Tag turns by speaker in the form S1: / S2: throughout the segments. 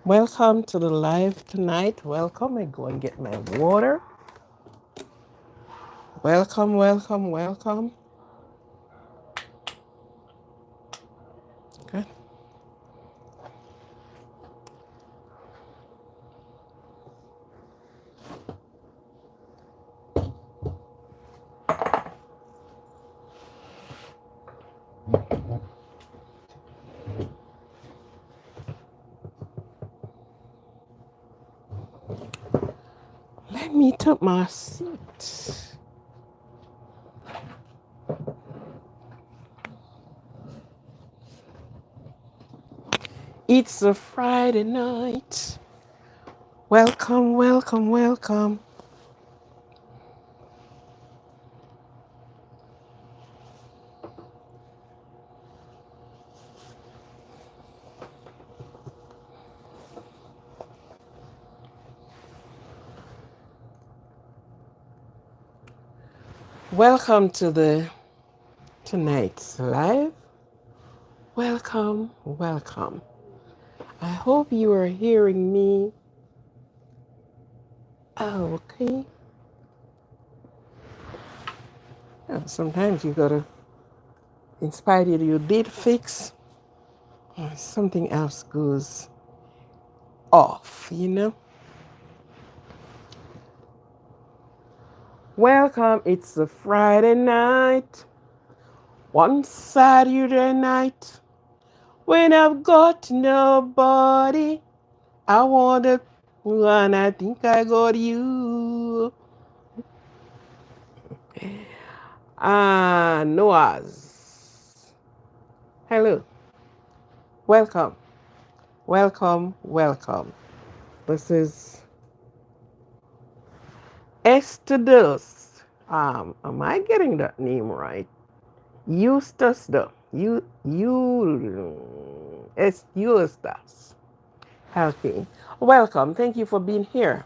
S1: Welcome to the live tonight. Welcome. I go and get my water. Welcome, welcome, welcome. Okay. Let me take my seat. It's a Friday night. Welcome, welcome, welcome. Welcome to the tonight's live. Welcome, welcome. I hope you are hearing me. Okay. Sometimes you gotta, in spite of you did fix, something else goes off, Welcome, it's a Friday night, one Saturday night, when I've got nobody. I wanted one, I think I got you. Noah's. Hello. Welcome. Welcome. Welcome. This is Estudus. Am I getting that name right? Eustace though. Eustace. Okay. Welcome. Thank you for being here.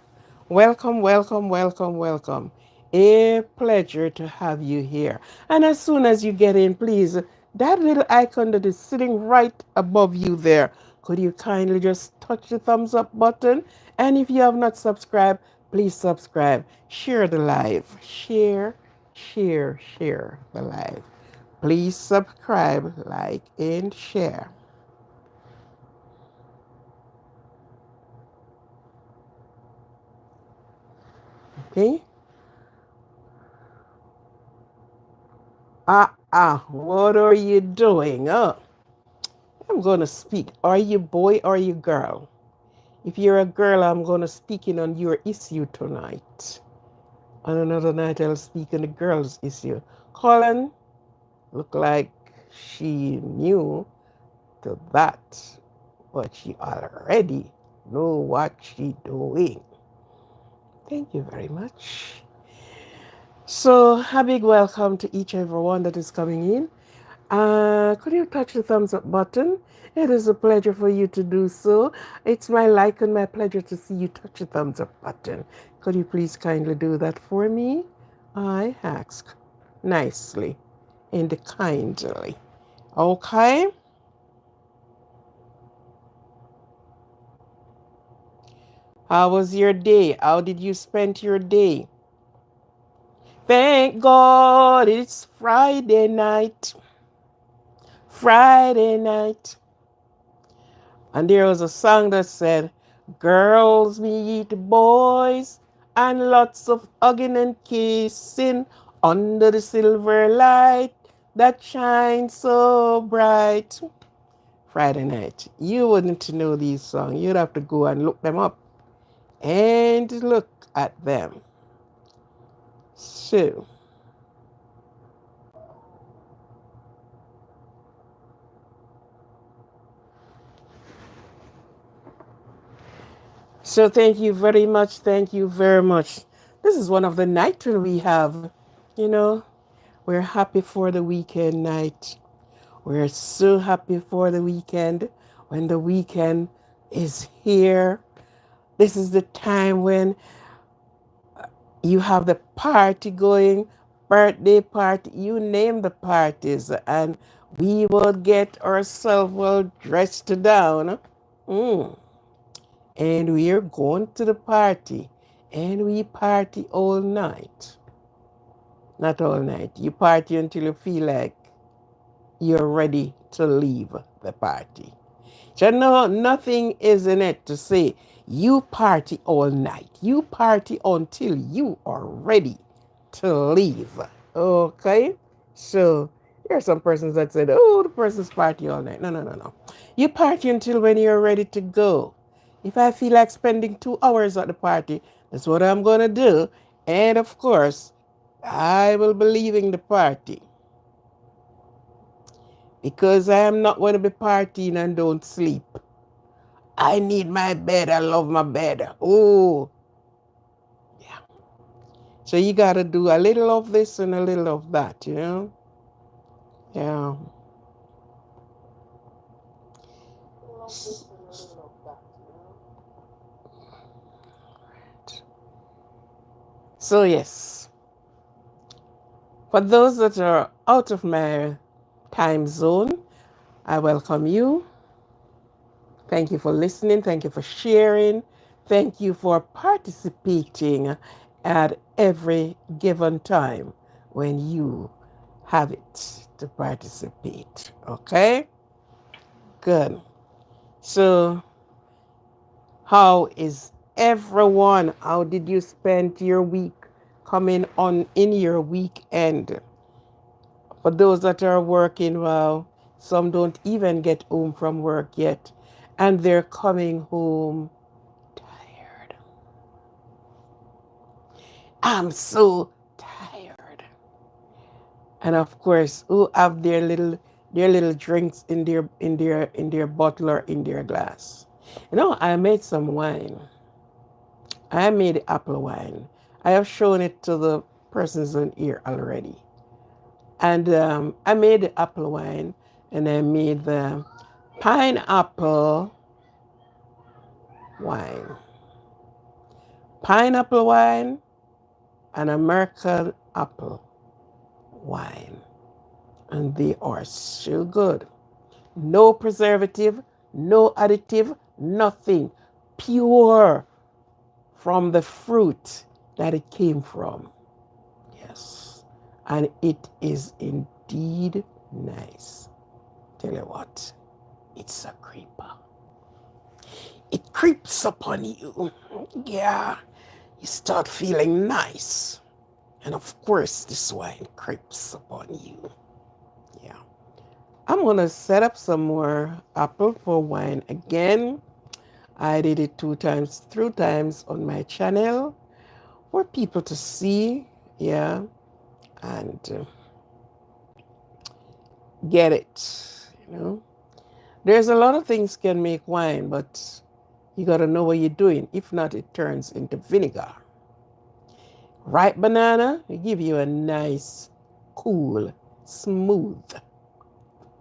S1: Welcome, welcome, welcome, welcome. A pleasure to have you here. And as soon as you get in, please, that little icon that is sitting right above you there, could you kindly just touch the thumbs up button? And if you have not subscribed, please subscribe. Share the live. Share, share, share the live. Please subscribe, like, and share. Okay? What are you doing? I'm going to speak. Are you boy or you girl? If you're a girl, I'm going to speak in on your issue tonight. On another night, I'll speak on the girl's issue. Colin looked like she knew to that, but she already know what she doing. Thank you very much. So a big welcome to each and everyone that is coming in. Could you touch the thumbs up button? It is a pleasure for you to do so. It's my like and my pleasure to see you touch the thumbs up button. Could you please kindly do that for me? I ask nicely and kindly. Okay? How was your day? How did you spend your day? Thank God it's Friday night. Friday night. And there was a song that said, girls meet boys and lots of hugging and kissing under the silver light that shines so bright. Friday night. You wouldn't know these songs. You'd have to go and look them up and look at them. So thank you very much. Thank you very much. This is one of the nights when we have, we're happy for the weekend night. We're so happy for the weekend when the weekend is here. This is the time when you have the party going, birthday party, you name the parties, and we will get ourselves well dressed down. and we are going to the party, and we party all night. Not all night. You party until you feel like you're ready to leave the party. So no, nothing is in it to say you party all night. You party until you are ready to leave. Okay? So there are some persons that said, oh, the person's party all night. No, no, no, no. You party until when you're ready to go. If I feel like spending 2 hours at the party, that's what I'm going to do. And of course, I will be leaving the party. Because I am not going to be partying and don't sleep. I need my bed. I love my bed. Oh, yeah. So you got to do a little of this and a little of that, you know? Yeah. So, yes. For those that are out of my time zone, I welcome you. Thank you for listening. Thank you for sharing. Thank you for participating at every given time when you have it to participate. Okay? Good. So, how is everyone? How did you spend your week coming on in your weekend? For those that are working, well, some don't even get home from work yet, and they're coming home tired. I'm so tired. And of course, who have their little drinks in their bottle or in their glass. You know, I made some wine. I made apple wine. I have shown it to the persons in here already. And I made the apple wine, and I made the pineapple wine. Pineapple wine and American apple wine. And they are so good. No preservative, no additive, nothing. Pure from the fruit that it came from. Yes. And it is indeed nice. Tell you what, it's a creeper. It creeps upon you. Yeah. You start feeling nice. And of course, this wine creeps upon you. Yeah. I'm going to set up some more apple for wine again. I did it 3 times on my channel for people to see. Yeah. And get it, you know. There's a lot of things can make wine, but you got to know what you're doing. If not, it turns into vinegar. Ripe banana, it give you a nice, cool, smooth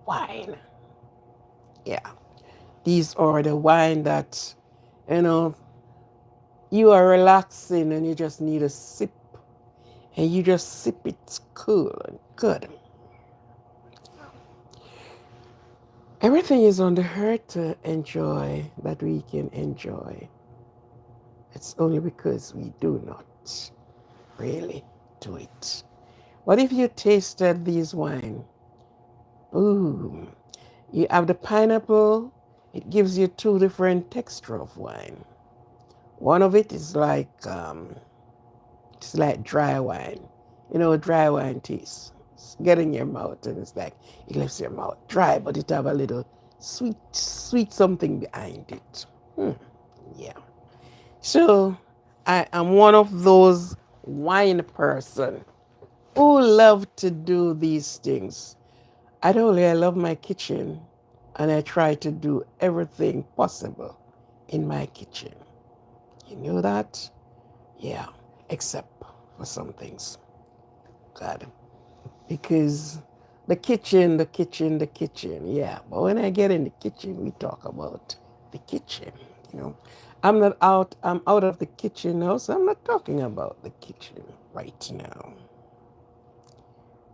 S1: wine. Yeah. These are the wine that, you know, you are relaxing and you just need a sip. And you just sip it cool and good. Everything is on the earth to enjoy that we can enjoy. It's only because we do not really do it. What if you tasted these wine? Ooh, you have the pineapple. It gives you 2 different texture of wine. One of it is like it's like dry wine. You know what dry wine tastes? It's get in your mouth and it's like it leaves your mouth dry, but it have a little sweet something behind it. Yeah. So I am one of those wine person who love to do these things. I love my kitchen, and I try to do everything possible in my kitchen. You know that? Yeah, except for some things. God. Because the kitchen, yeah. But when I get in the kitchen, we talk about the kitchen, you know. I'm out of the kitchen now, so I'm not talking about the kitchen right now.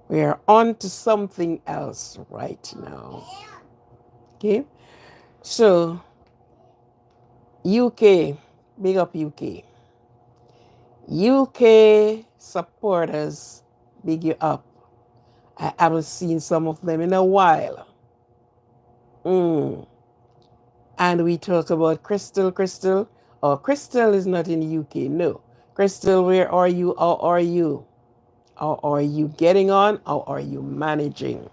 S1: We are on to something else right now. Okay? So, UK, big up UK. UK supporters, big you up. I haven't seen some of them in a while. And we talk about Crystal. Crystal. Oh, Crystal is not in the UK. No. Crystal, where are you? How are you? How are you getting on? How are you managing?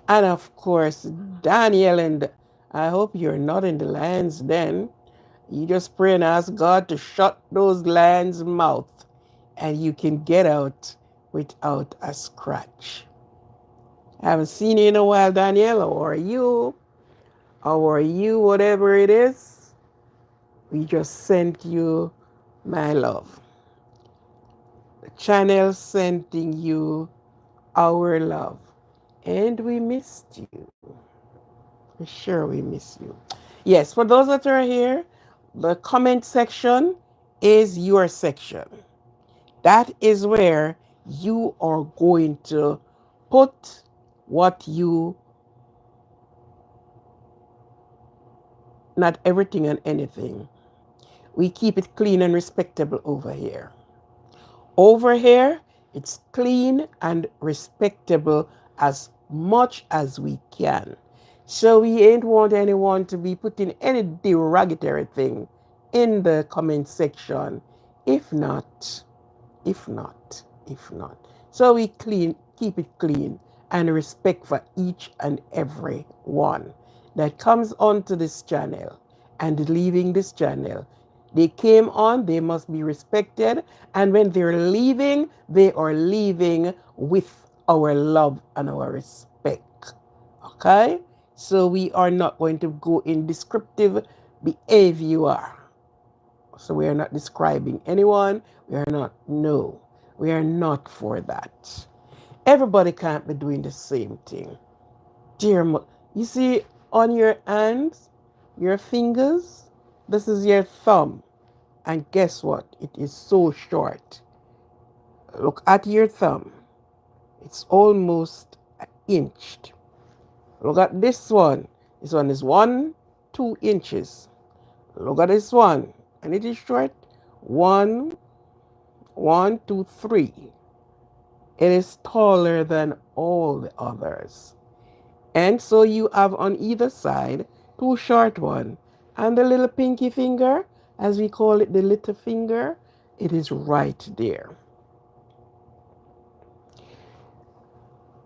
S1: And of course, Daniel, and I hope you're not in the lions then. You just pray and ask God to shut those lions' mouth and you can get out without a scratch. I haven't seen you in a while, Daniel. How are you? How are you? Whatever it is, we just sent you my love. The channel sending you our love. And we missed you. For sure we miss you. Yes, for those that are here, the comment section is your section. That is where you are going to put what you, not everything and anything. We keep it clean and respectable over here. Over here, it's clean and respectable as much as we can. So we ain't want anyone to be putting any derogatory thing in the comment section. If not. So we keep it clean and respect for each and every one that comes onto this channel and leaving this channel. They came on, they must be respected. And when they're leaving, they are leaving with our love and our respect. Okay? So we are not going to go in descriptive behavior. So we are not describing anyone. We are not, no. We are not for that. Everybody can't be doing the same thing. Dear, you see on your hands, your fingers, this is your thumb. And guess what? It is so short. Look at your thumb. It's almost an inch. Look at this one. This one is 2 inches. Look at this one. And it is short. 1, 2, 3. It is taller than all the others. And so you have on either side 2 short ones. And the little pinky finger, as we call it, the little finger, it is right there.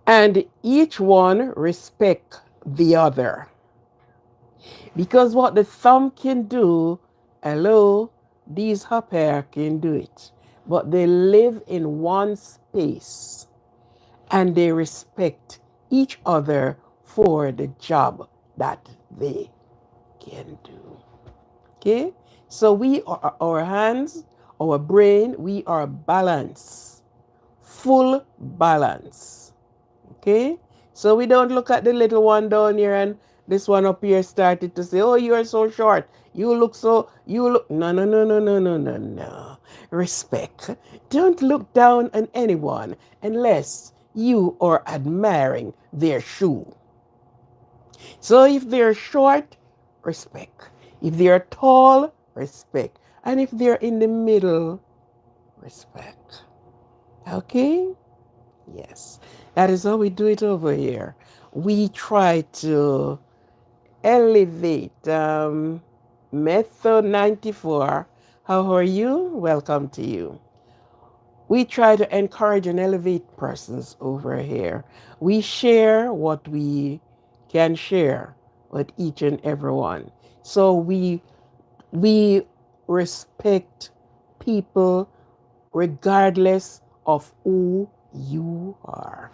S1: And each one respect the other. Because what the thumb can do, hello, these hop hair can do it. But they live in one space. And they respect each other for the job that they can do. Okay? So we are, our hands, our brain, we are balanced. Full balance. Okay? So we don't look at the little one down here and this one up here started to say, oh, you are so short. You look. No. Respect. Don't look down on anyone unless you are admiring their shoe. So if they're short, respect. If they're tall, respect. And if they're in the middle, respect. Okay? Yes. That is how we do it over here. We try to elevate. Method 94. How are you? Welcome to you. We try to encourage and elevate persons over here. We share what we can share with each and every one. So we respect people regardless of who you are.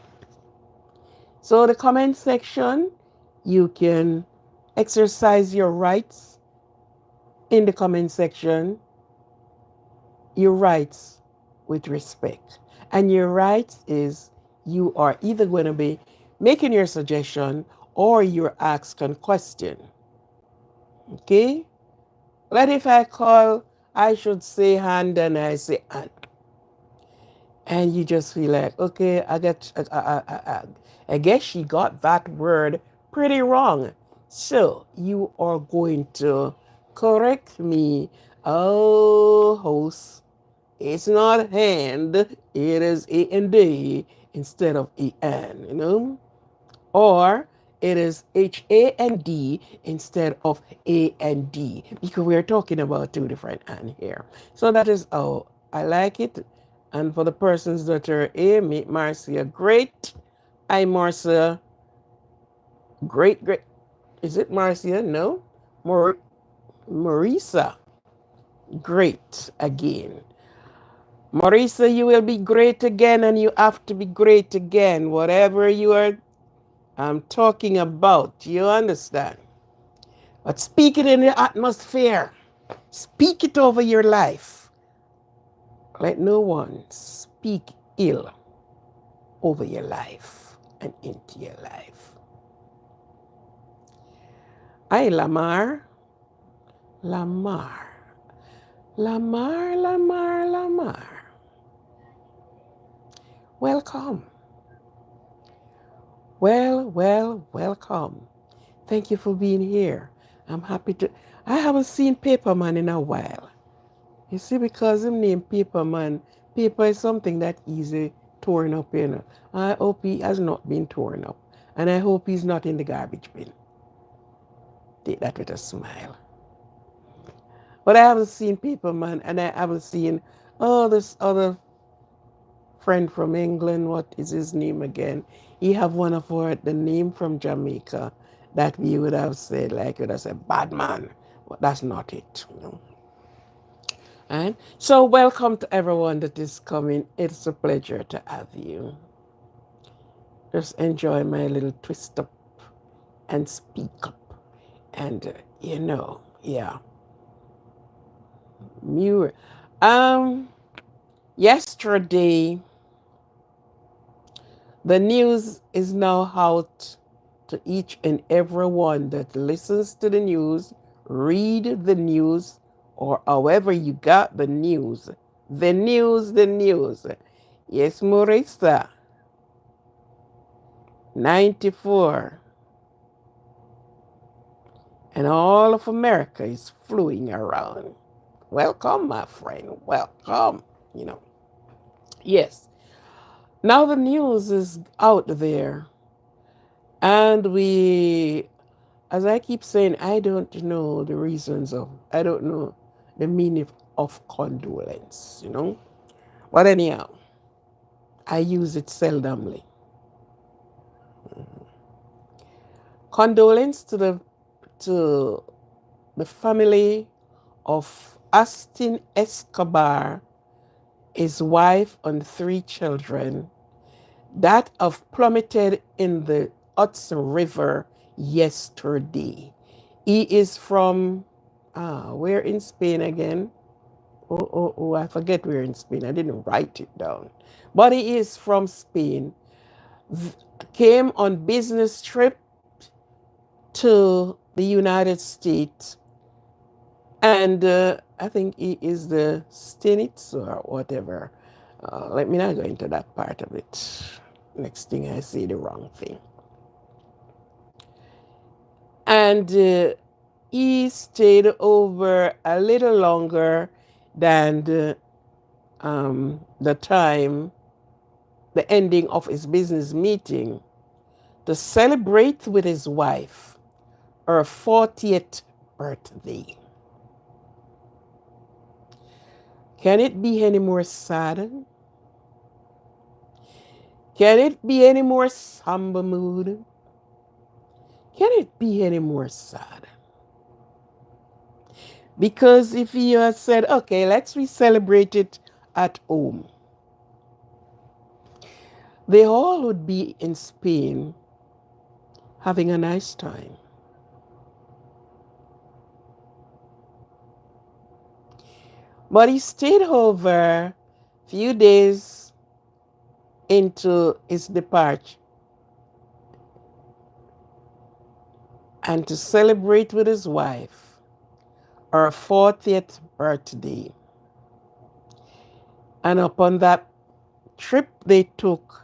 S1: So the comment section, you can exercise your rights in the comment section. Your rights with respect. And your rights is you are either going to be making your suggestion or you're asking question. Okay? But if I call, I should say hand and I say hand. And you just feel like, okay, I guess she got that word pretty wrong. So you are going to correct me. Oh, host, it's not hand, it is A-N-D instead of E-N, you know? Or it is H-A-N-D instead of A-N-D, because we're talking about two different N here. So that is how I like it. And for the persons that are Amy, Marcia, great. I, Marcia, great, great. Is it Marcia? No. Marisa, great again. Marisa, you will be great again, and you have to be great again. Whatever you are talking about, you understand? But speak it in the atmosphere. Speak it over your life. Let no one speak ill over your life and into your life. Ay, Lamar. Lamar. Lamar, Lamar, Lamar. Welcome. Welcome. Thank you for being here. I'm happy to. I haven't seen Paperman in a while. You see, because him name Paperman, paper is something that easy torn up, you know. I hope he has not been torn up. And I hope he's not in the garbage bin. Take that with a smile. But I haven't seen Paperman, and I haven't seen, this other friend from England. What is his name again? He have one of the name from Jamaica that we would have said, like, would have said, bad man. But that's not it, you know. And so welcome to everyone that is coming. It's a pleasure to have you. Just enjoy my little twist up and speak up. And, yeah. Yesterday, the news is now out to each and every one that listens to the news, read the news, or however you got the news. The news. Yes, Marisa. 94. And all of America is flying around. Welcome, my friend. Welcome. Yes. Now the news is out there. And as I keep saying, I don't know I don't know the meaning of condolence, But anyhow, I use it seldomly. Condolence to the family of Austin Escobar, his wife and 3 children, that have plummeted in the Hudson River yesterday. He is from, where in Spain again? Oh, I forget where in Spain. I didn't write it down. But he is from Spain. Came on business trip to the United States. And I think he is the Stenitz or whatever. Let me not go into that part of it. Next thing I say the wrong thing. And he stayed over a little longer than the ending of his business meeting, to celebrate with his wife her 40th birthday. Can it be any more sad? Can it be any more somber mood? Can it be any more sad? Because if you had said, okay, let's celebrate it at home, they all would be in Spain having a nice time. But he stayed over a few days into his departure and to celebrate with his wife her 40th birthday. And upon that trip they took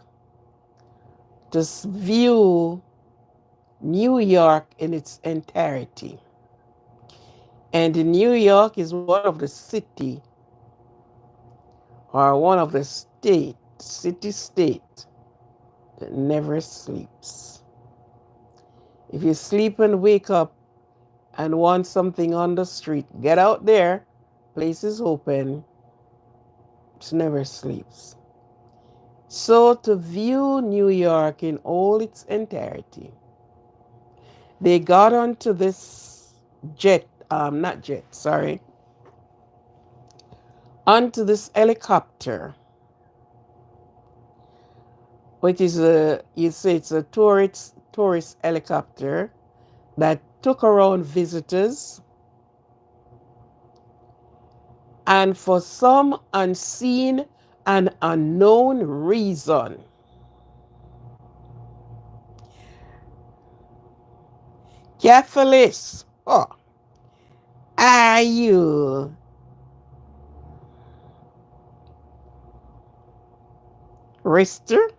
S1: to view New York in its entirety, And New York is one of the city or one of the city-state that never sleeps. If you sleep and wake up and want something on the street, get out there, place is open, it never sleeps. So to view New York in all its entirety, they got onto this onto this helicopter, which is it's a tourist helicopter that took around visitors, and for some unseen and unknown reason, Catholis, are you Rister?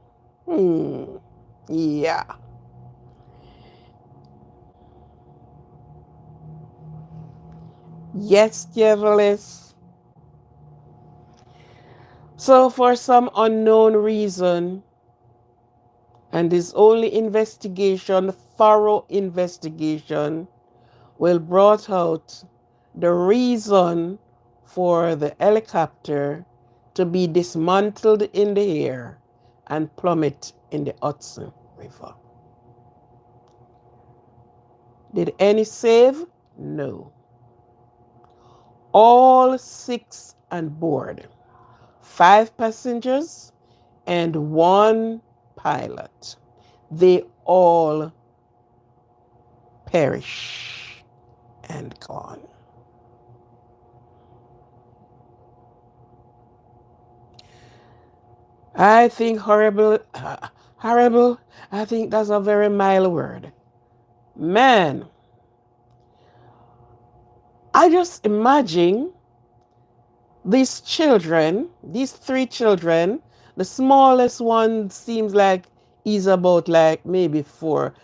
S1: Yeah. Yes, Catholis. So for some unknown reason, and this only investigation, thorough investigation, will brought out the reason for the helicopter to be dismantled in the air and plummet in the Hudson River. Did any save? No. All 6 on board, 5 passengers and 1 pilot, they all perish and gone. I think horrible, I think that's a very mild word. Man, I just imagine these children, these 3 children, the smallest one seems like he's about like maybe 4.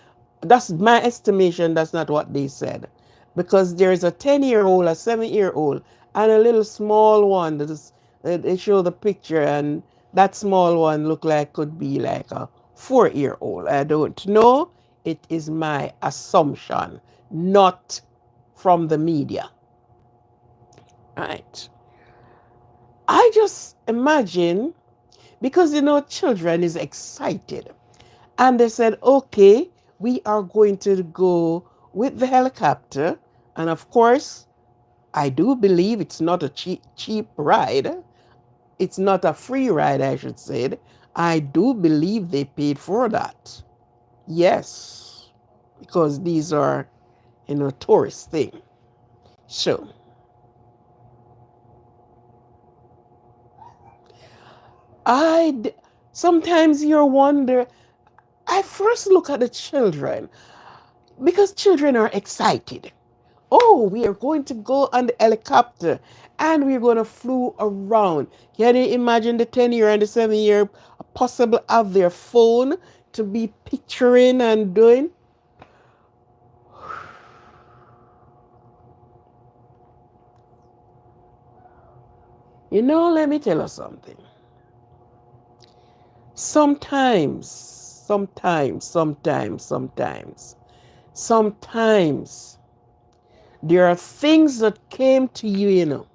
S1: That's my estimation, that's not what they said. Because there is a 10-year-old, a 7-year-old, and a little small one that is, they show the picture, and that small one look like could be like a 4-year-old. I don't know. It is my assumption, not from the media. Right. I just imagine, because children is excited, and they said, okay, we are going to go with the helicopter, and of course, I do believe it's not a cheap ride. It's not a free ride, I should say. I do believe they paid for that. Yes, because these are, tourist thing. So, sometimes you wonder, I first look at the children, because children are excited. Oh, we are going to go on the helicopter and we're going to flew around. Can you imagine the 10-year and the 7-year possible have their phone to be picturing and doing? Let me tell you something. Sometimes there are things that came to you,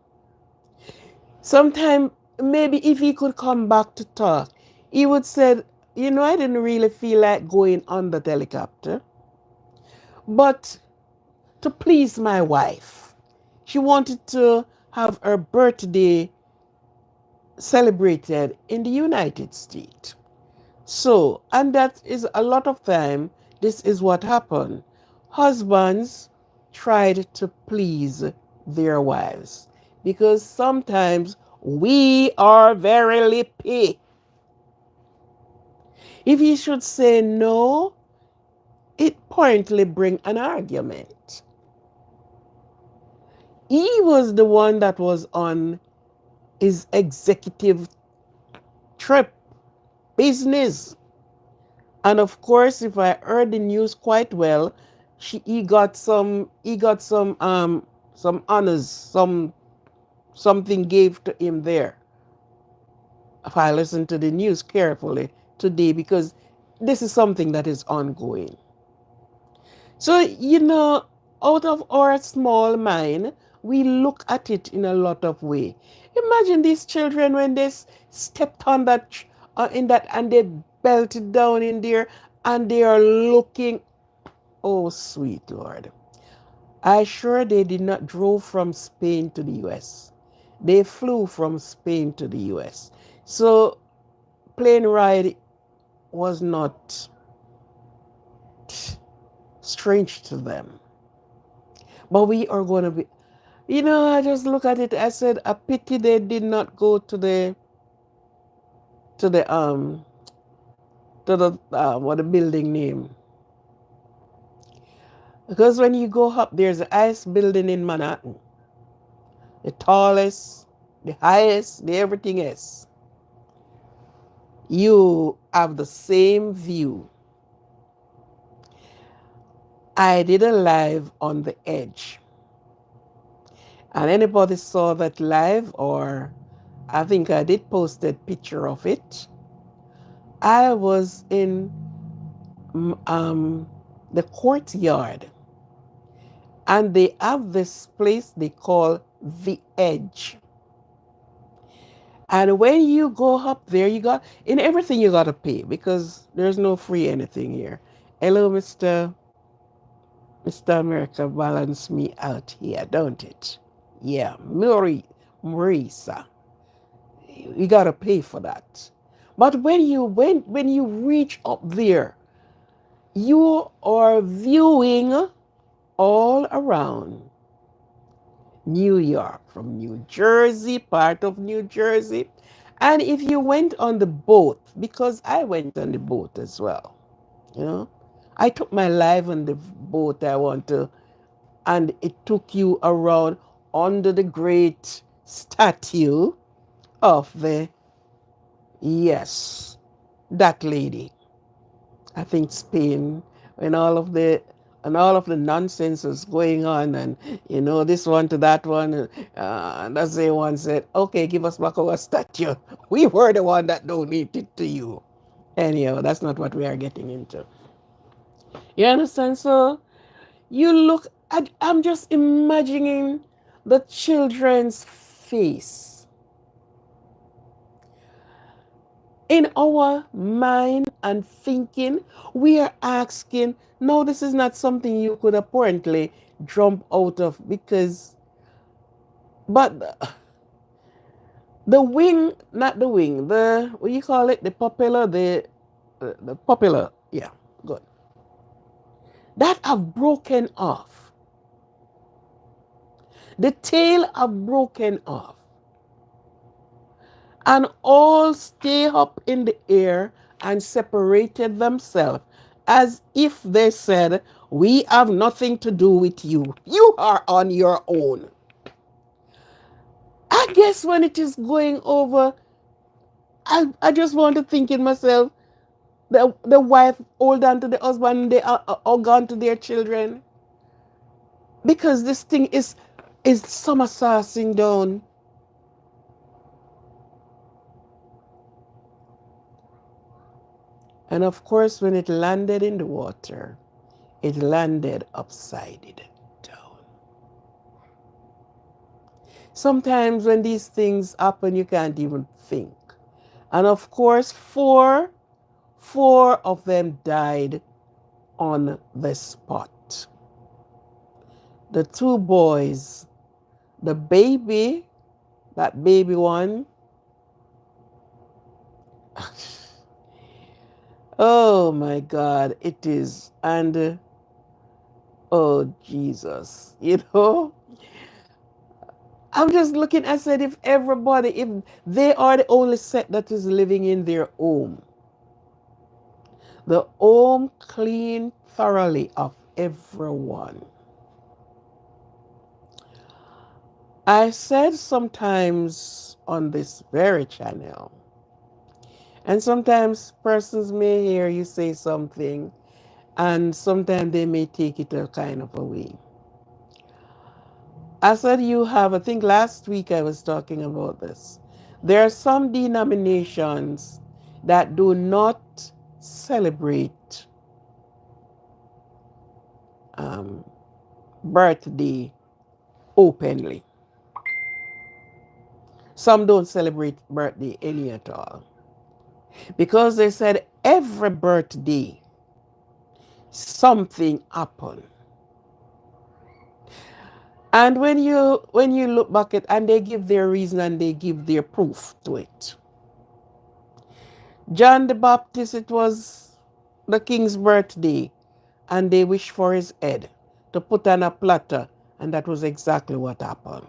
S1: Sometimes, maybe if he could come back to talk, he would say, I didn't really feel like going on the helicopter. But to please my wife, she wanted to have her birthday celebrated in the United States. So, and that is a lot of time, this is what happened. Husbands tried to please their wives, because sometimes we are very lippy. If he should say no, it pointedly bring an argument. He was the one that was on his executive trip, business. And of course, if I heard the news quite well, he got some some honors, something gave to him there. If I listen to the news carefully today, because this is something that is ongoing. So, out of our small mind, we look at it in a lot of way. Imagine these children when they stepped on that, in that, and they belted down in there, and they are looking, oh, sweet Lord. I sure they did not drove from Spain to the US. They flew from Spain to the US. So plane ride was not strange to them. But we are going to be, I just look at it. I said, a pity they did not go to the what the building name. Because when you go up, there's the highest building in Manhattan. The tallest, the highest, the everything else. You have the same view. I did a live on the edge. And anybody saw that live, or I think I did post a picture of it. I was in the courtyard, and they have this place they call the edge. And when you go up there, in everything you got to pay, because there's no free anything here. Hello, Mr. America, balance me out here, don't it? Yeah, Marisa. You got to pay for that. But when you reach up there, you are viewing all around New York, from New Jersey, part of New Jersey. And if you went on the boat, because I went on the boat as well, I took my live on the boat and it took you around under the great statue of that lady. I think Spain, when all of the nonsense was going on, and this one to that one, and that's the one said, okay, give us back our statue. We were the one that donated to you. Anyhow, that's not what we are getting into. You understand? So you look at, I'm just imagining the children's face. In our mind and thinking, we are asking, no, this is not something you could apparently jump out of, but the wing, not the wing, what you call it, the popular, the popular, yeah, good. That have broken off. The tail have broken off. And all stay up in the air and separated themselves, as if they said, we have nothing to do with you. You are on your own. I guess when it is going over, I just want to think in myself, the wife hold on to the husband, they are gone to their children. Because this thing is somersaulting down. And of course, when it landed in the water, it landed upside down. Sometimes when these things happen, you can't even think. And of course, four of them died on the spot. The two boys, the baby, that baby one, oh my God, it is. And oh Jesus, I'm just looking, I said, if they are the only set that is living in their home, the home clean thoroughly of everyone. I said sometimes on this very channel, and sometimes persons may hear you say something, and sometimes they may take it a kind of a way. I said you have, I think last week I was talking about this. There are some denominations that do not celebrate um, birthday openly. Some don't celebrate birthday any at all. Because they said every birthday something happened. And when you look back at, and they give their reason and they give their proof to it. John the Baptist, it was the king's birthday, and they wished for his head to put on a platter, and that was exactly what happened.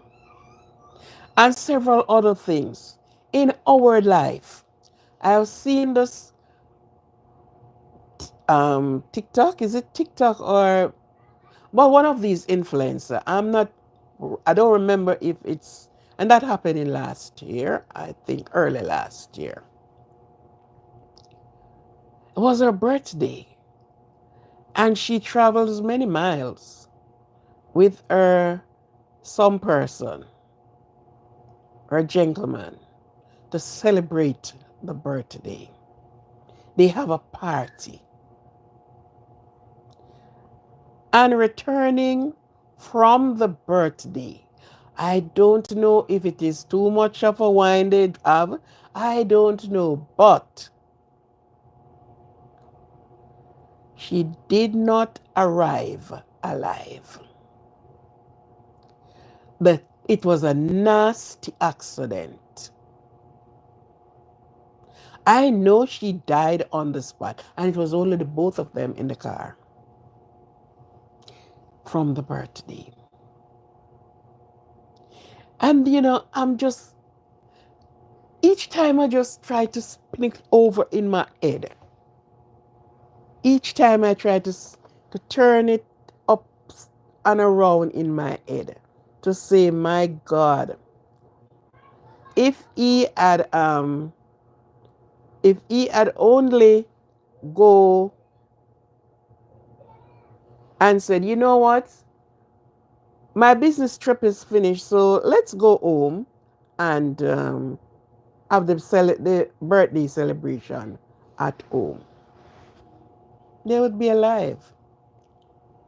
S1: And several other things in our life. I've seen this TikTok. Is it TikTok or well, one of these influencer? I don't remember if it's, and that happened in last year, I think early last year. It was her birthday, and she travels many miles with her some person or gentleman to celebrate the birthday. They have a party. And returning from the birthday, I don't know if it is too much of a wine they have. I don't know. But she did not arrive alive. But it was a nasty accident. I know she died on the spot, and it was only the both of them in the car from the birthday. And each time I just try to spin it over in my head. Each time I try to turn it up and around in my head to say, my God, if he had only go and said, you know what, my business trip is finished, so let's go home and have the birthday celebration at home, they would be alive,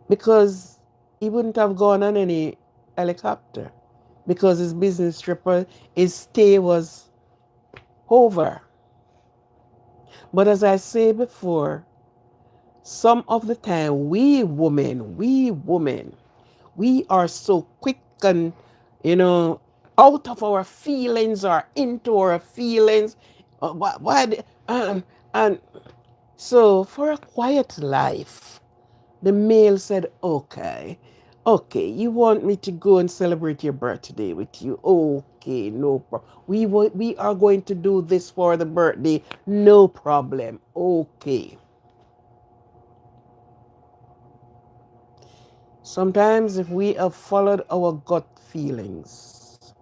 S1: because he wouldn't have gone on any helicopter, because his business trip, his stay was over. But as I say before, some of the time we women, we are so quick and, out of our feelings or into our feelings. And so for a quiet life, the male said, okay, you want me to go and celebrate your birthday with you? Okay, no problem. We are going to do this for the birthday. No problem. Okay. Sometimes if we have followed our gut feelings,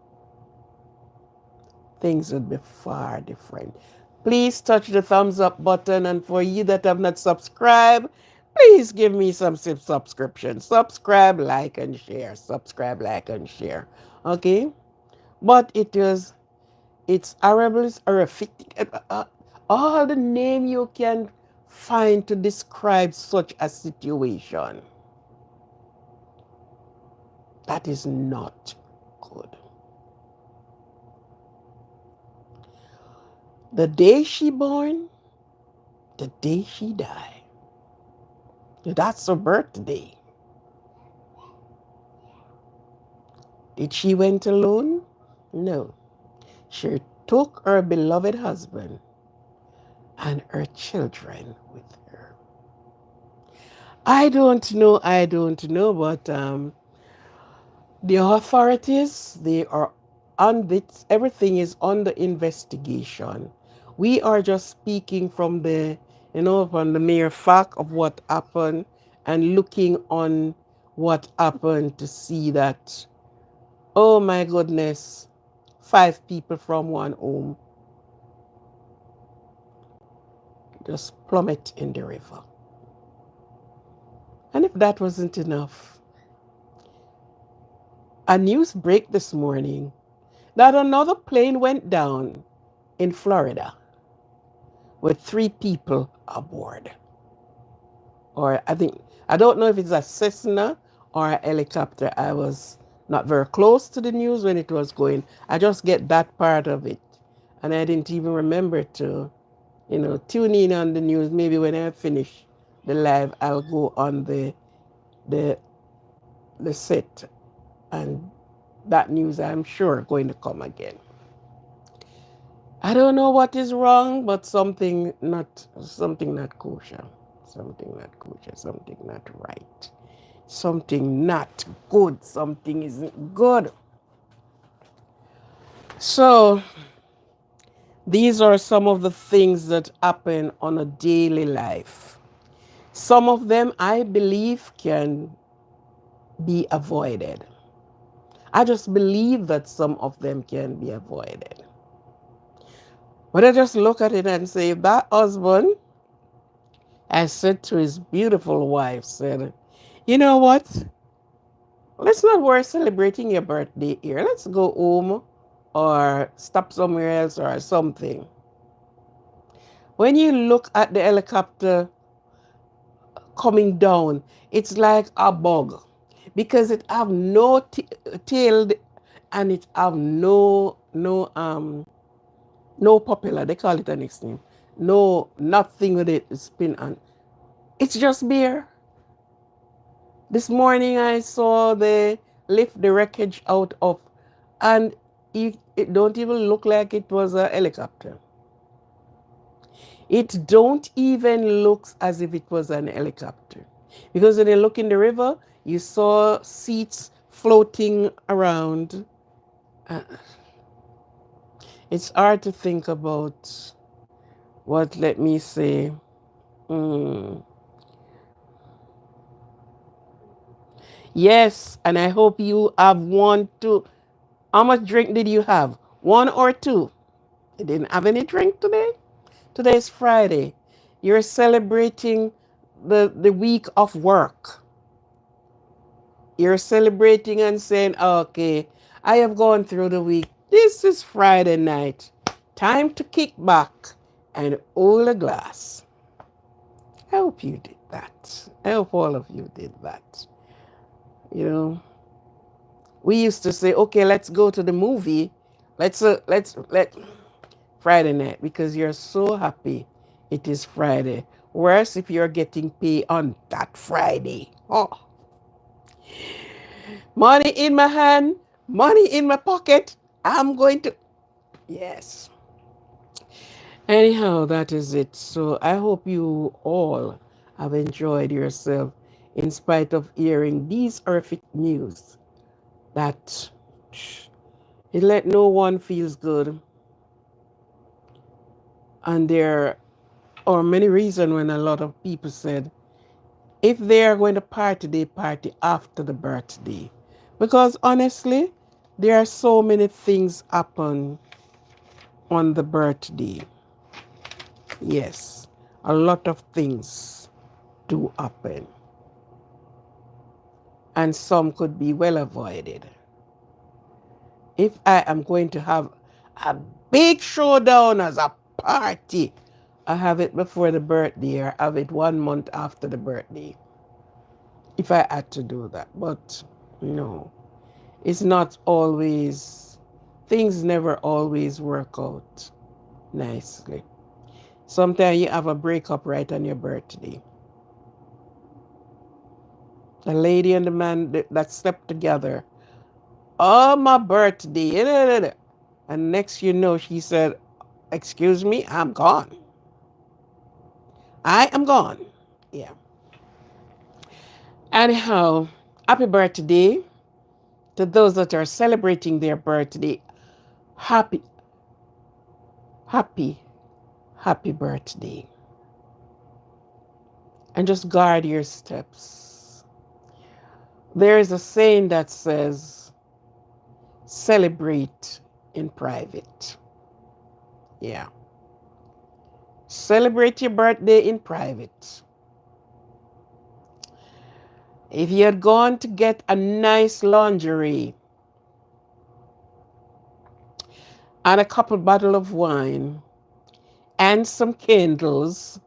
S1: things would be far different. Please touch the thumbs up button, and for you that have not subscribed, please give me some subscription. Subscribe, like, and share. Subscribe, like, and share. Okay? But it's horrible, it's horrific. All the name you can find to describe such a situation. That is not good. The day she born, the day she died. That's her birthday. Did she went alone? No. She took her beloved husband and her children with her. I don't know, but the authorities, they are on this, everything is under investigation. We are just speaking from from the mere fact of what happened, and looking on what happened to see that, oh my goodness, 5 people from one home just plummet in the river. And if that wasn't enough, a news break this morning that another plane went down in Florida with 3 people aboard. Or I don't know if it's a Cessna or a helicopter. I was not very close to the news when it was going. I just get that part of it. And I didn't even remember to, tune in on the news. Maybe when I finish the live, I'll go on the set, and that news, I'm sure, going to come again. I don't know what is wrong, but something not kosher, something not kosher, something not right, something not good, something isn't good. So these are some of the things that happen on a daily life. Some of them, I believe, can be avoided. I just believe that some of them can be avoided. But I just look at it and say, that husband, I said to his beautiful wife, said, you know what? Let's not worry celebrating your birthday here. Let's go home or stop somewhere else or something. When you look at the helicopter coming down, it's like a bug because it have no tail and it have no popular. They call it a next name. No, nothing with it spin on. It's just bare. This morning I saw they lift the wreckage out of, and it don't even look like it was a helicopter. It don't even look as if it was an helicopter. Because when you look in the river, you saw seats floating around. It's hard to think about what, let me say, Yes, and I hope you have one too. How much drink did you have? 1 or 2? You didn't have any drink today? Today is Friday. You're celebrating the week of work. You're celebrating and saying, okay, I have gone through the week. This is Friday night. Time to kick back and hold a glass. I hope you did that. I hope all of you did that. We used to say, okay, let's go to the movie. Let's Friday night, because you're so happy it is Friday. Worse if you're getting paid on that Friday. Oh, money in my hand, money in my pocket. I'm going to, yes. Anyhow, that is it. So I hope you all have enjoyed yourself in spite of hearing these horrific news that it let no one feels good. And there are many reasons when a lot of people said, if they are going to party, they party after the birthday. Because honestly, there are so many things happen on the birthday. Yes, a lot of things do happen. And some could be well avoided. If I am going to have a big showdown as a party, I have it before the birthday or have it 1 month after the birthday. If I had to do that. But no, it's not always, things never always work out nicely. Sometimes you have a breakup right on your birthday. The lady and the man that slept together on my birthday. And next you know, she said, excuse me, I'm gone. I am gone. Yeah. Anyhow, happy birthday to those that are celebrating their birthday. Happy birthday. And just guard your steps. There is a saying that says, celebrate in private. Yeah. Celebrate your birthday in private. If you had gone to get a nice lingerie, and a couple bottle of wine and some candles,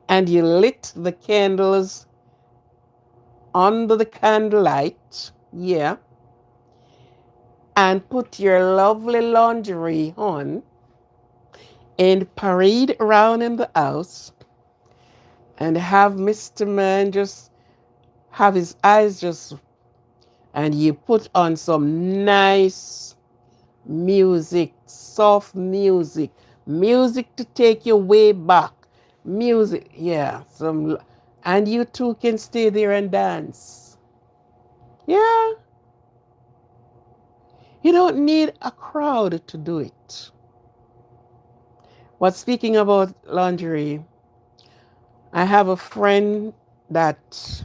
S1: and you lit the candles under the candlelight, yeah, and put your lovely lingerie on and parade around in the house and have Mr. Man just have his eyes just, and you put on some nice music, soft music, music to take you way back, music, yeah, and you two can stay there and dance. Yeah, you don't need a crowd to do it. But speaking about lingerie, I have a friend that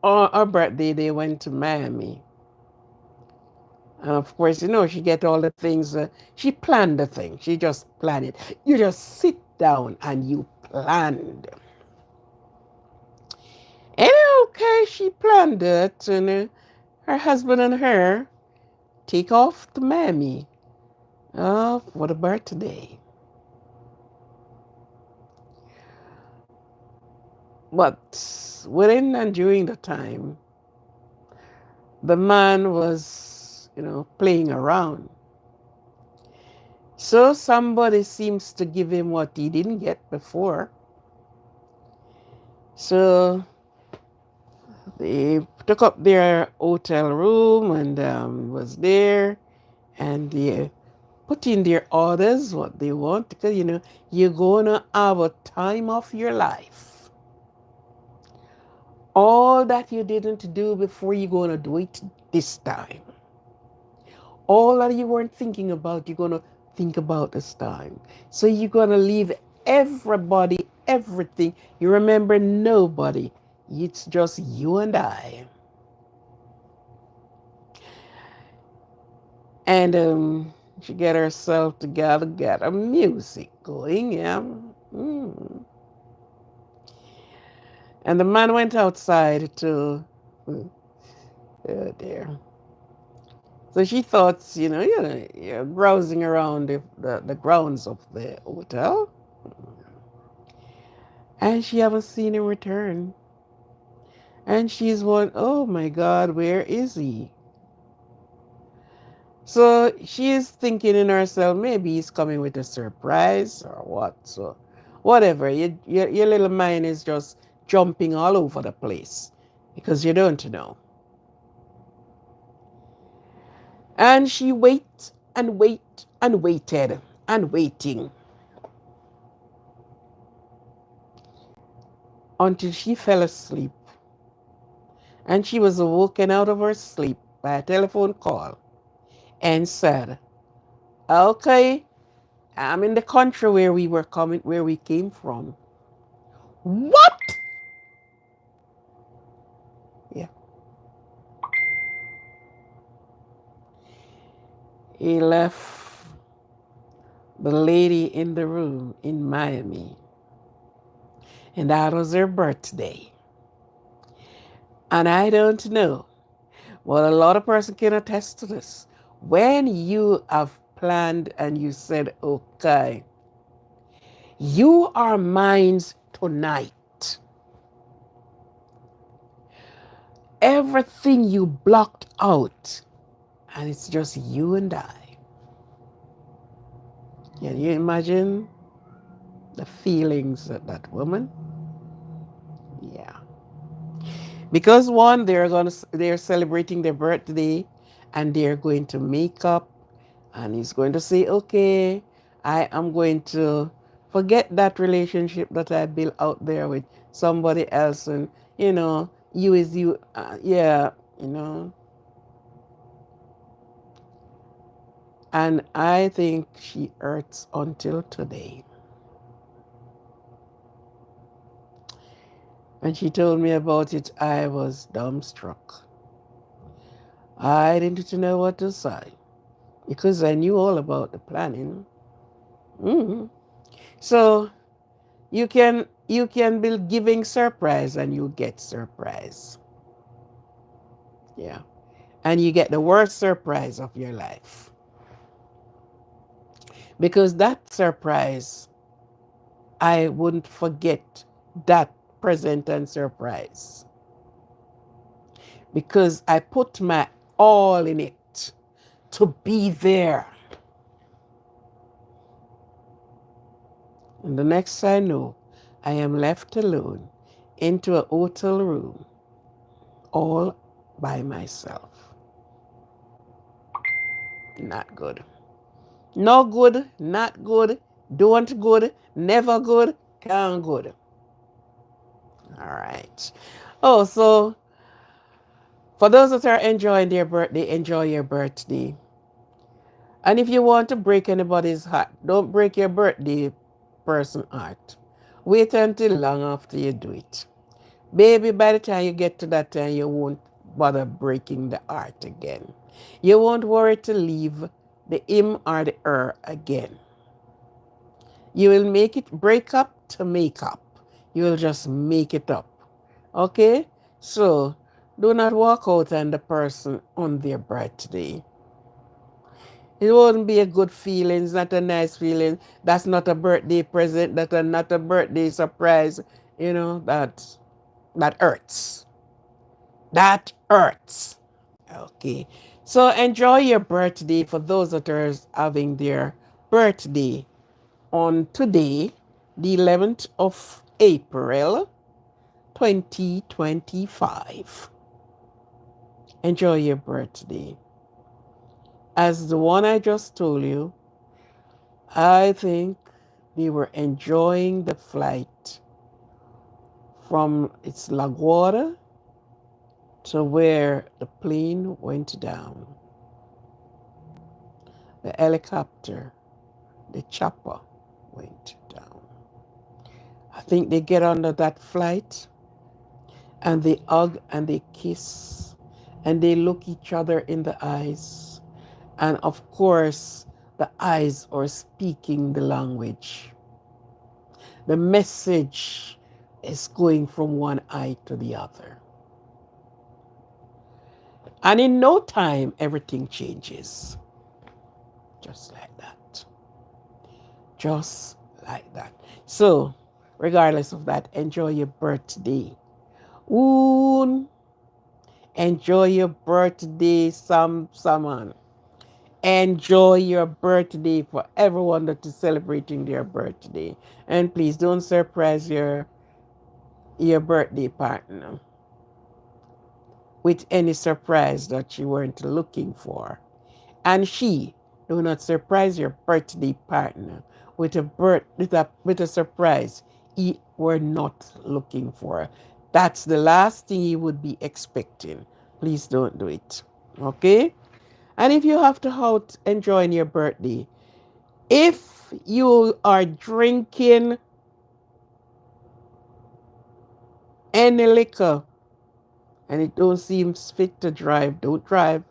S1: on her birthday they went to Miami. And of course, she get all the things. She planned the thing. She just planned it. You just sit down and you planned. And okay, she planned it, and her husband and her take off to Miami for the birthday. But within and during the time, the man was, playing around. So somebody seems to give him what he didn't get before. So they took up their hotel room and was there, and they put in their orders what they want, because you're gonna have a time of your life. All that you didn't do before, you're gonna do it this time. All that you weren't thinking about, you're gonna think about this time. So you're gonna leave everybody, everything. You remember nobody. It's just you and I. And she get herself together, got her music going, yeah. And the man went outside to, oh dear. So she thought, you're browsing around the grounds of the hotel, and she haven't seen him return. And she's one, oh my God, where is he? So she's thinking in herself, maybe he's coming with a surprise or what. So whatever, your little mind is just jumping all over the place because you don't know. And she waited and waited and waited and waiting until she fell asleep. And she was awoken out of her sleep by a telephone call and said, okay, I'm in the country where we came from. What? Yeah. He left the lady in the room in Miami. And that was her birthday. And I don't know. Well, a lot of person can attest to this. When you have planned and you said, okay, you are mine tonight. Everything you blocked out, and it's just you and I. Can you imagine the feelings of that woman? Yeah. Because one, they're celebrating their birthday, and they're going to make up, and he's going to say, okay, I am going to forget that relationship that I built out there with somebody else, and you is you, yeah, and I think she hurts until today. When she told me about it, I was dumbstruck. I didn't know what to say because I knew all about the planning. Mm-hmm. So you can be giving surprise and you get surprise. Yeah. And you get the worst surprise of your life. Because that surprise, I wouldn't forget that present and surprise. Because I put my all in it to be there. And the next I know, I am left alone into a hotel room all by myself. Not good. No good, not good, don't good, never good, can't good. All right. Oh, so for those that are enjoying their birthday, enjoy your birthday. And if you want to break anybody's heart, don't break your birthday person heart. Wait until long after you do it. Baby, by the time you get to that time, you won't bother breaking the heart again. You won't worry to leave the him or the her again. You will make it break up to make up. You will just make it up. Okay? So do not walk out on the person on their birthday. It won't be a good feeling. It's not a nice feeling. That's not a birthday present. That's not a birthday surprise. You know, that hurts. That hurts. Okay. So enjoy your birthday for those that are having their birthday on today, the 11th of April, 2025. Enjoy your birthday. As the one I just told you, I think they were enjoying the flight from its LaGuardia to where the plane went down. The helicopter, the chopper went down. I think they get under that flight and they hug and they kiss and they look each other in the eyes. And of course, the eyes are speaking the language. The message is going from one eye to the other. And in no time, everything changes. Just like that. Just like that. So, regardless of that, enjoy your birthday. Ooh, enjoy your birthday, someone. Enjoy your birthday for everyone that is celebrating their birthday. And please don't surprise your birthday partner with any surprise that you weren't looking for. And do not surprise your birthday partner with a surprise he were not looking for. That's the last thing he would be expecting. Please don't do it. Okay? And if you have to out enjoying your birthday, if you are drinking any liquor and it don't seem fit to drive, don't drive.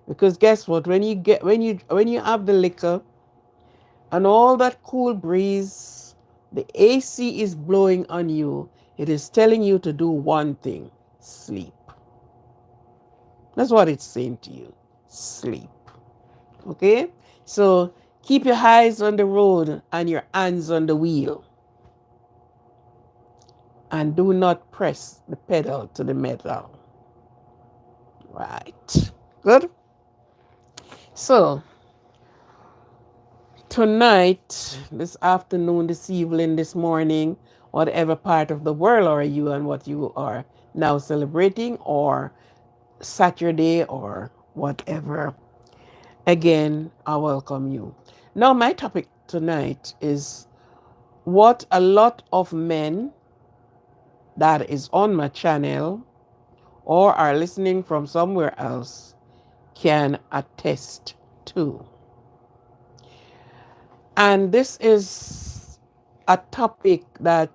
S1: Because guess what? When you have the liquor and all that cool breeze, the AC is blowing on you, it is telling you to do one thing: sleep. That's what it's saying to you. Sleep. Okay? So keep your eyes on the road and your hands on the wheel. And do not press the pedal to the metal. Right. Good? So, tonight, this afternoon, this evening, this morning, whatever part of the world are you and what you are now celebrating, or Saturday, or whatever, again, I welcome you. Now, my topic tonight is what a lot of men that is on my channel or are listening from somewhere else can attest to. And this is a topic that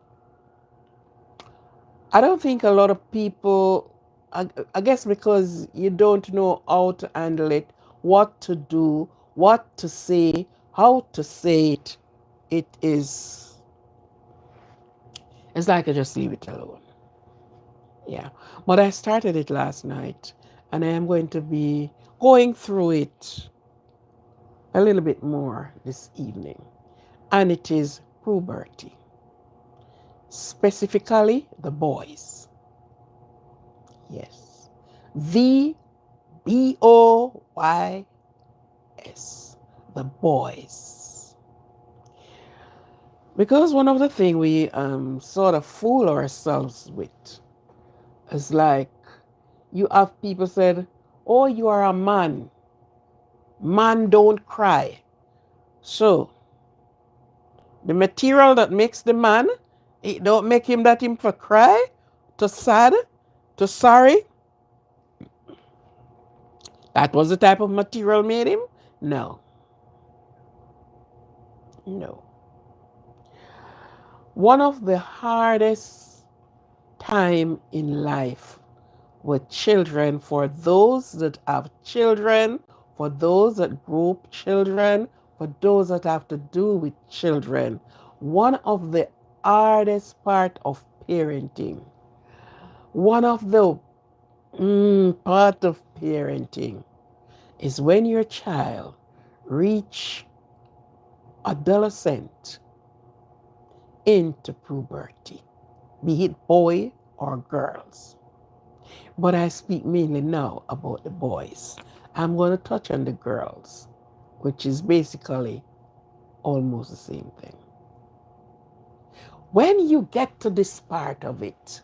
S1: I don't think a lot of people, I guess because you don't know how to handle it, what to do, what to say, how to say it, it's like I just leave it alone. Yeah. But I started it last night and I am going to be going through it a little bit more this evening. And it is puberty, specifically the boys. Yes. VBOYS, the boys. Because one of the things we sort of fool ourselves with is like, you have people said, oh, you are a man. Man don't cry. So, the material that makes the man, it don't make him that him for cry, to sad, to sorry. That was the type of material made him? No. No. One of the hardest time in life with children, for those that have children, for those that grow up children, for those that have to do with children, one of the hardest part of parenting, one of the part of parenting is when your child reach adolescent into puberty, be it boy or girls. But I speak mainly now about the boys. I'm going to touch on the girls, which is basically almost the same thing. When you get to this part of it,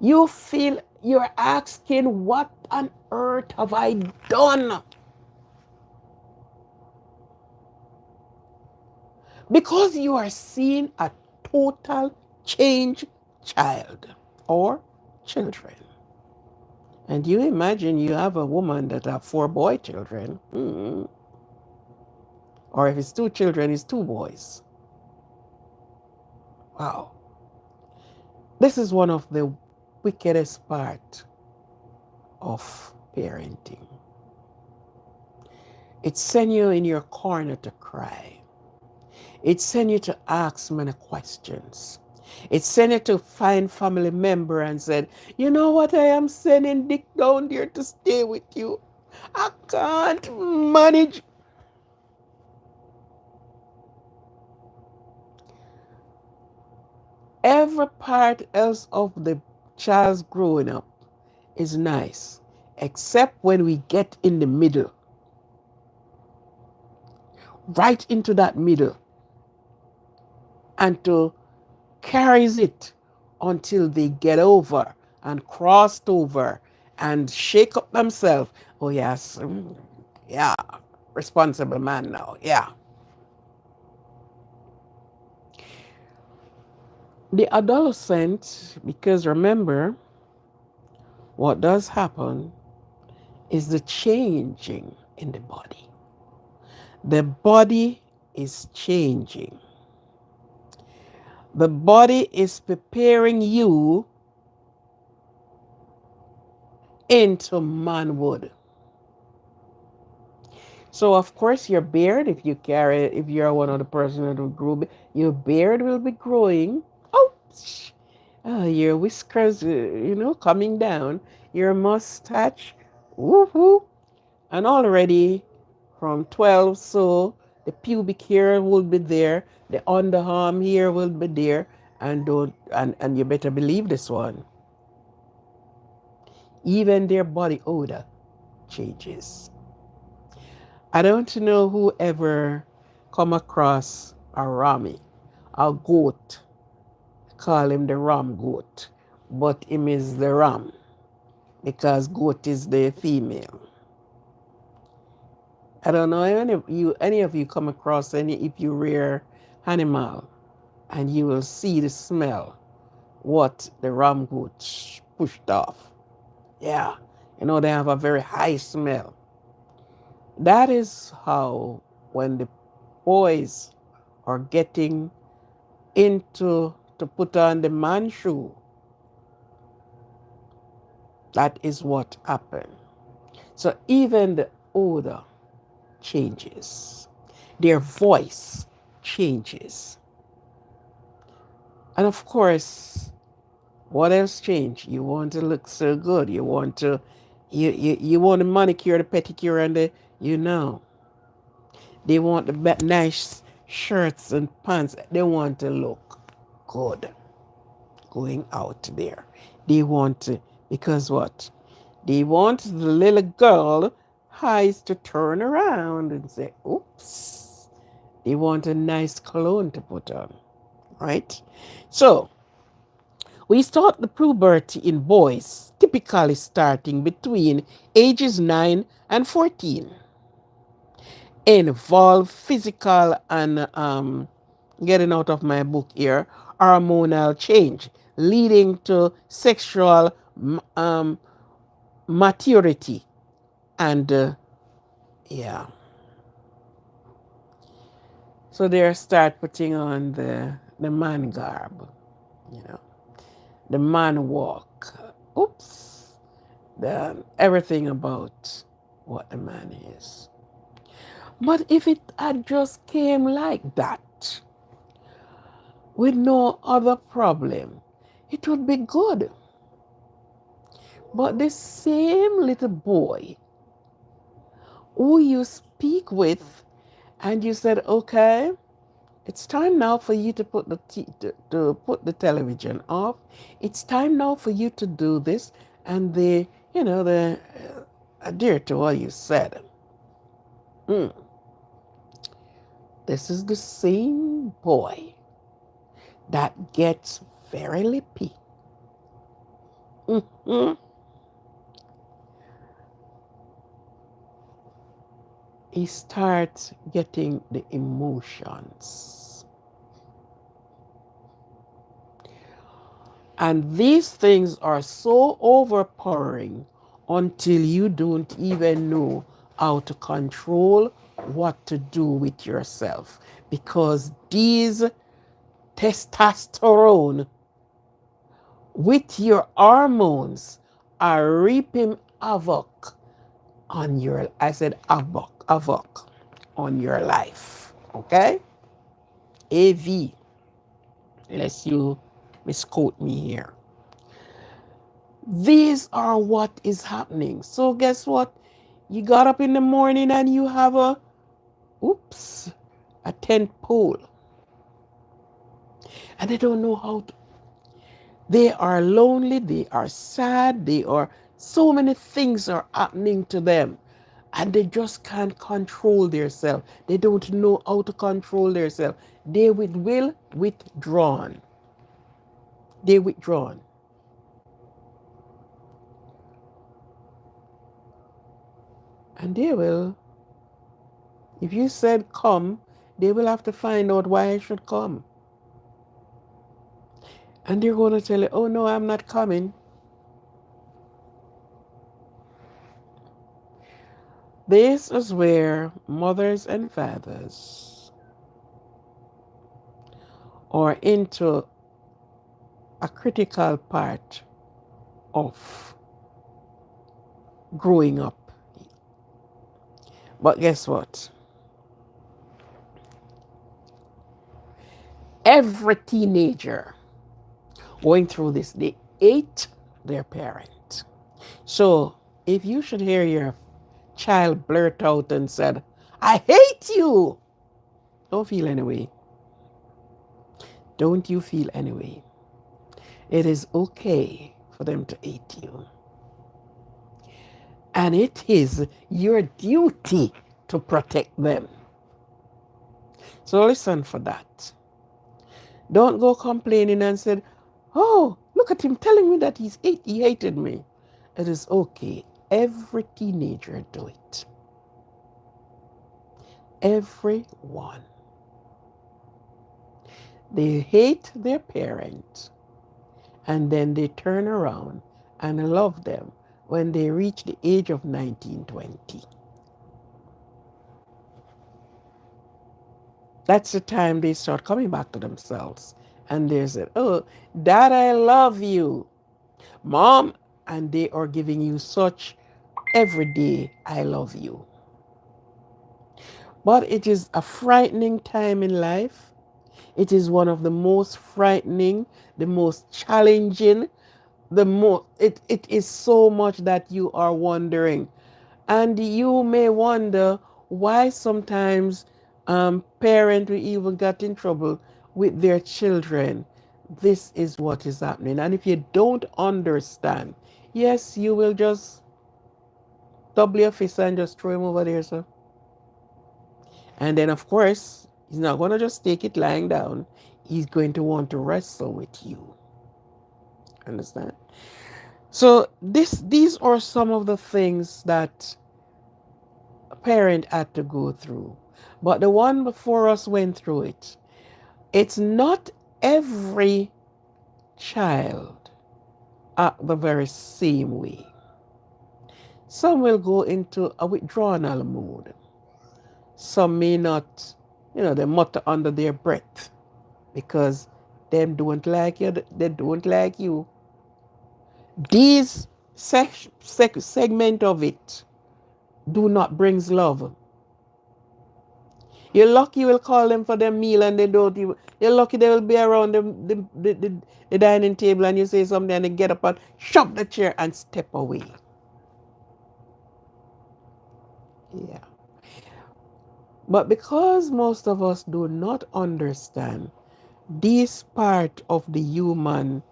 S1: you feel you're asking, what on earth have I done? Because you are seeing a total change child or children. And you imagine you have a woman that have 4 boy children. Or if it's 2 children, it's 2 boys. Wow. This is one of the wickedest part of parenting. It sends you in your corner to cry. It sends you to ask many questions. It sends you to find family member and said, you know what, I am sending Dick down there to stay with you. I can't manage. Every part else of the child's growing up is nice, except when we get in the middle. Right into that middle. And to carries it until they get over and crossed over and shake up themselves. Oh yes, yeah, responsible man now, yeah. The adolescent, because remember, what does happen is the changing in the body. The body is changing. The body is preparing you into manhood. So of course your beard, if you're one of the person that will grow, your beard will be growing. Your whiskers, coming down. Your mustache, woohoo. And already from 12, so the pubic hair will be there, the underarm hair will be there, and you better believe this one. Even their body odor changes. I don't know who ever come across a Rami, a goat, call him the ram goat, but him is the ram because goat is the female. I don't know any of you come across if you rear animal, and you will see the smell what the ram goat pushed off. Yeah, they have a very high smell. That is how when the boys are getting into to put on the man shoe, that is what happened. So even the odor changes. Their voice changes. And of course, what else changed? You want to look so good. You want to You want the manicure, the pedicure, and the, you know. They want the nice shirts and pants. They want to look good going out there. They want to, because what? They want the little girl eyes to turn around and say, oops. They want a nice cologne to put on, right? So we start the puberty in boys, typically starting between ages 9 and 14. Involve physical and getting out of my book here, hormonal change, leading to sexual maturity. And yeah, so they start putting on the man garb, you know, the man walk. Oops, everything about what the man is. But if it had just came like that, with no other problem, it would be good. But the same little boy who you speak with and you said, okay, it's time now for you to put to put the television off. It's time now for you to do this. And they, you know, they adhere to what you said. This is the same boy that gets very lippy. He starts getting the emotions. And these things are so overpowering until you don't even know how to control what to do with yourself. Because these testosterone with your hormones are reaping havoc on your, I said havoc on your life. Okay? AV, unless you misquote me here. These are what is happening. So guess what? You got up in the morning and you have a tent pole. And they don't know how to. They are lonely, they are sad, they are, so many things are happening to them. And they just can't control themselves. They don't know how to control themselves. They will withdrawn. They withdrawn. And they will, if you said come, they will have to find out why I should come. And they're going to tell you, oh no, I'm not coming. This is where mothers and fathers are into a critical part of growing up. But guess what? Every teenager going through this, they hate their parent. So if you should hear your child blurt out and said, I hate you, don't feel any way. Don't you feel any way. It is okay for them to hate you. And it is your duty to protect them. So listen for that. Don't go complaining and say, oh, look at him telling me that he hated me. It is okay. Every teenager do it. Everyone. They hate their parents and then they turn around and love them when they reach the age of 19, 20. That's the time they start coming back to themselves. And they say, oh, Dad, I love you. Mom, and they are giving you such every day, I love you. But it is a frightening time in life. It is one of the most frightening, the most challenging it is so much that you are wondering. And you may wonder why sometimes parents will even get in trouble with their children. This is what is happening. And if you don't understand, yes, you will just double your fist and just throw him over there. So, and then of course, he's not going to just take it lying down. He's going to want to wrestle with you. Understand? So these are some of the things that a parent had to go through. But the one before us went through it. It's not every child act the very same way. Some will go into a withdrawal mode. Some may not, they mutter under their breath because them don't like you, they don't like you. These segment of it do not brings love. You're lucky you will call them for their meal and they don't even, you're lucky they will be around the dining table and you say something and they get up and shove the chair and step away. Yeah. But because most of us do not understand this part of the human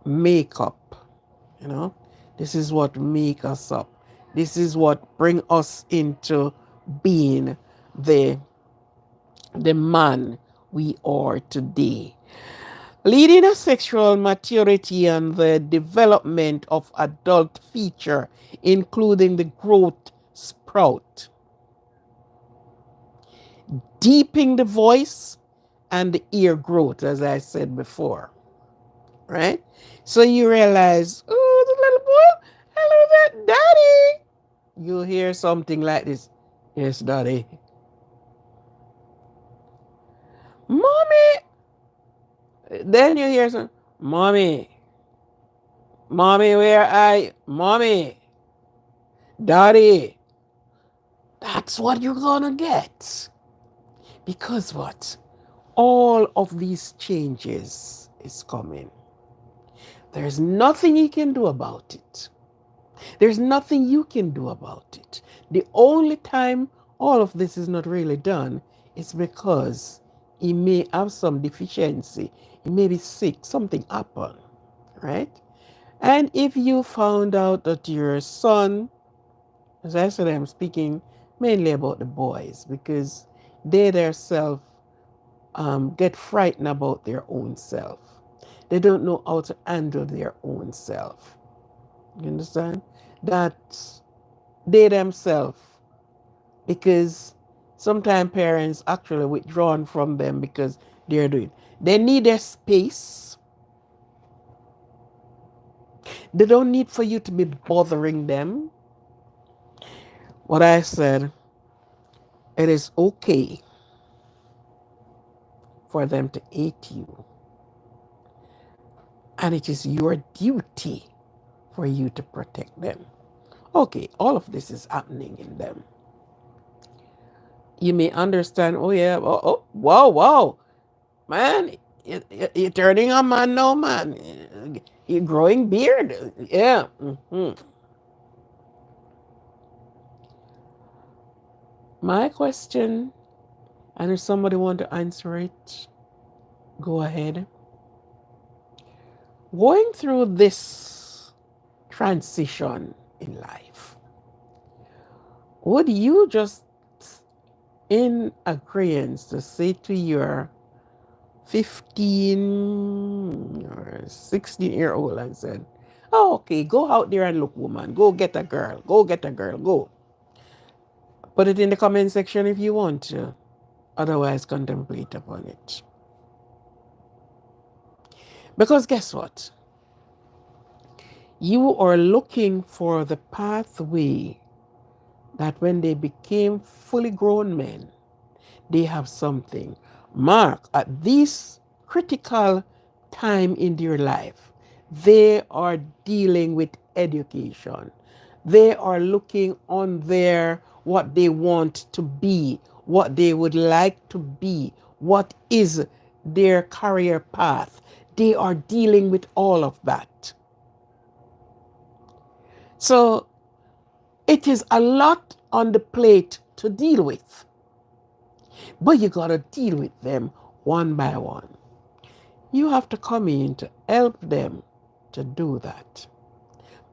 S1: makeup, this is what make us up. This is what bring us into being the man we are today. Leading a sexual maturity and the development of adult feature, including the growth sprout, deepening the voice and the ear growth, as I said before. Right? So you realize, oh, the little boy, hello there, daddy. You hear something like this. Yes, daddy. Mommy. Then you hear some, mommy. Mommy, where are you? Mommy. Daddy. That's what you're gonna get. Because what? All of these changes is coming. There's nothing you can do about it. There's nothing you can do about it. The only time all of this is not really done is because he may have some deficiency. He may be sick. Something happened, right? And if you found out that your son, as I said, I'm speaking mainly about the boys because they themselves get frightened about their own self. They don't know how to handle their own self. You understand? That they themselves, because sometimes parents actually withdrawn from them because they need their space. They don't need for you to be bothering them. What I said, it is okay for them to hate you. And it is your duty for you to protect them. Okay, all of this is happening in them. You may understand, oh yeah, wow, man, you're turning a man now, man. You're growing beard. Yeah. Mm-hmm. My question, and if somebody want to answer it, go ahead. Going through this transition in life, would you just in agreement to say to your 15 or 16-year-old and said, oh, okay, go out there and look, woman, go get a girl, go. Put it in the comment section if you want to. Otherwise, contemplate upon it. Because guess what? You are looking for the pathway that when they became fully grown men, they have something. Mark, at this critical time in their life, they are dealing with education. They are looking on what they want to be, what they would like to be, what is their career path. They are dealing with all of that. So it is a lot on the plate to deal with, but you got to deal with them one by one. You have to come in to help them to do that.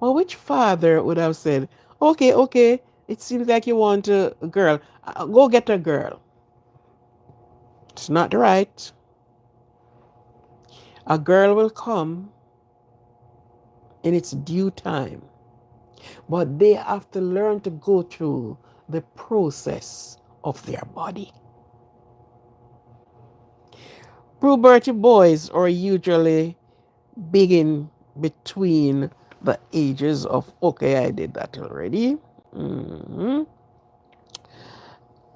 S1: Well, which father would have said, okay, okay, it seems like you want a girl. Go get a girl. It's not right. A girl will come in its due time, but they have to learn to go through the process of their body. Puberty boys are usually begin between the ages of, okay, I did that already.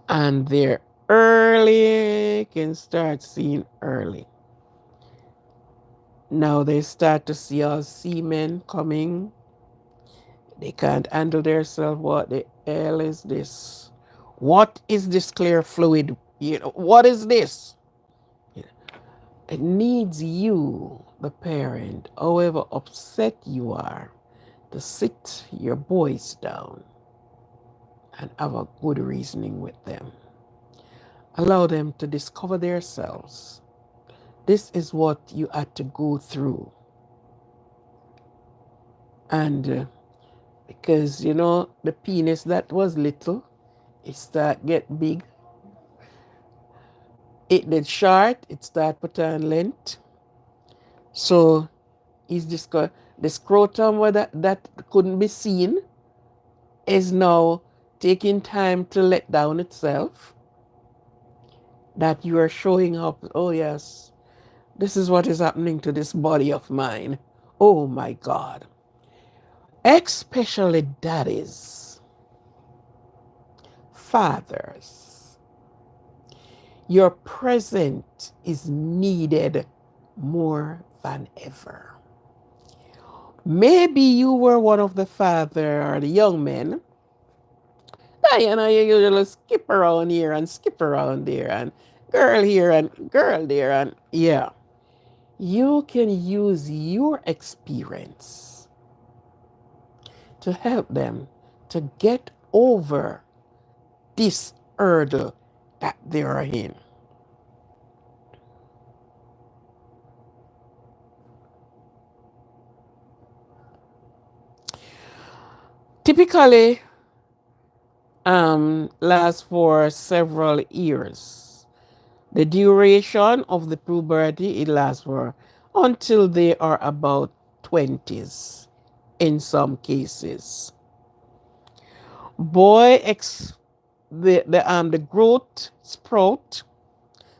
S1: And they're early, can start seeing early. Now they start to see all semen coming. They can't handle themselves. What the hell is this? What is this clear fluid? What is this? It needs you, the parent, however upset you are, to sit your boys down and have a good reasoning with them. Allow them to discover themselves. This is what you had to go through. And because, the penis that was little, it start get big. It did short, it start put on length. So it's just got the scrotum where that couldn't be seen is now taking time to let down itself. That you are showing up, oh yes, this is what is happening to this body of mine. Oh my God. Especially daddies, fathers, your presence is needed more than ever. Maybe you were one of the father or the young men. You usually skip around here and skip around there and girl here and girl there. And yeah, you can use your experience to help them to get over this hurdle that they are in. Typically, lasts for several years. The duration of the puberty, it lasts for until they are about 20s in some cases. The growth sprout,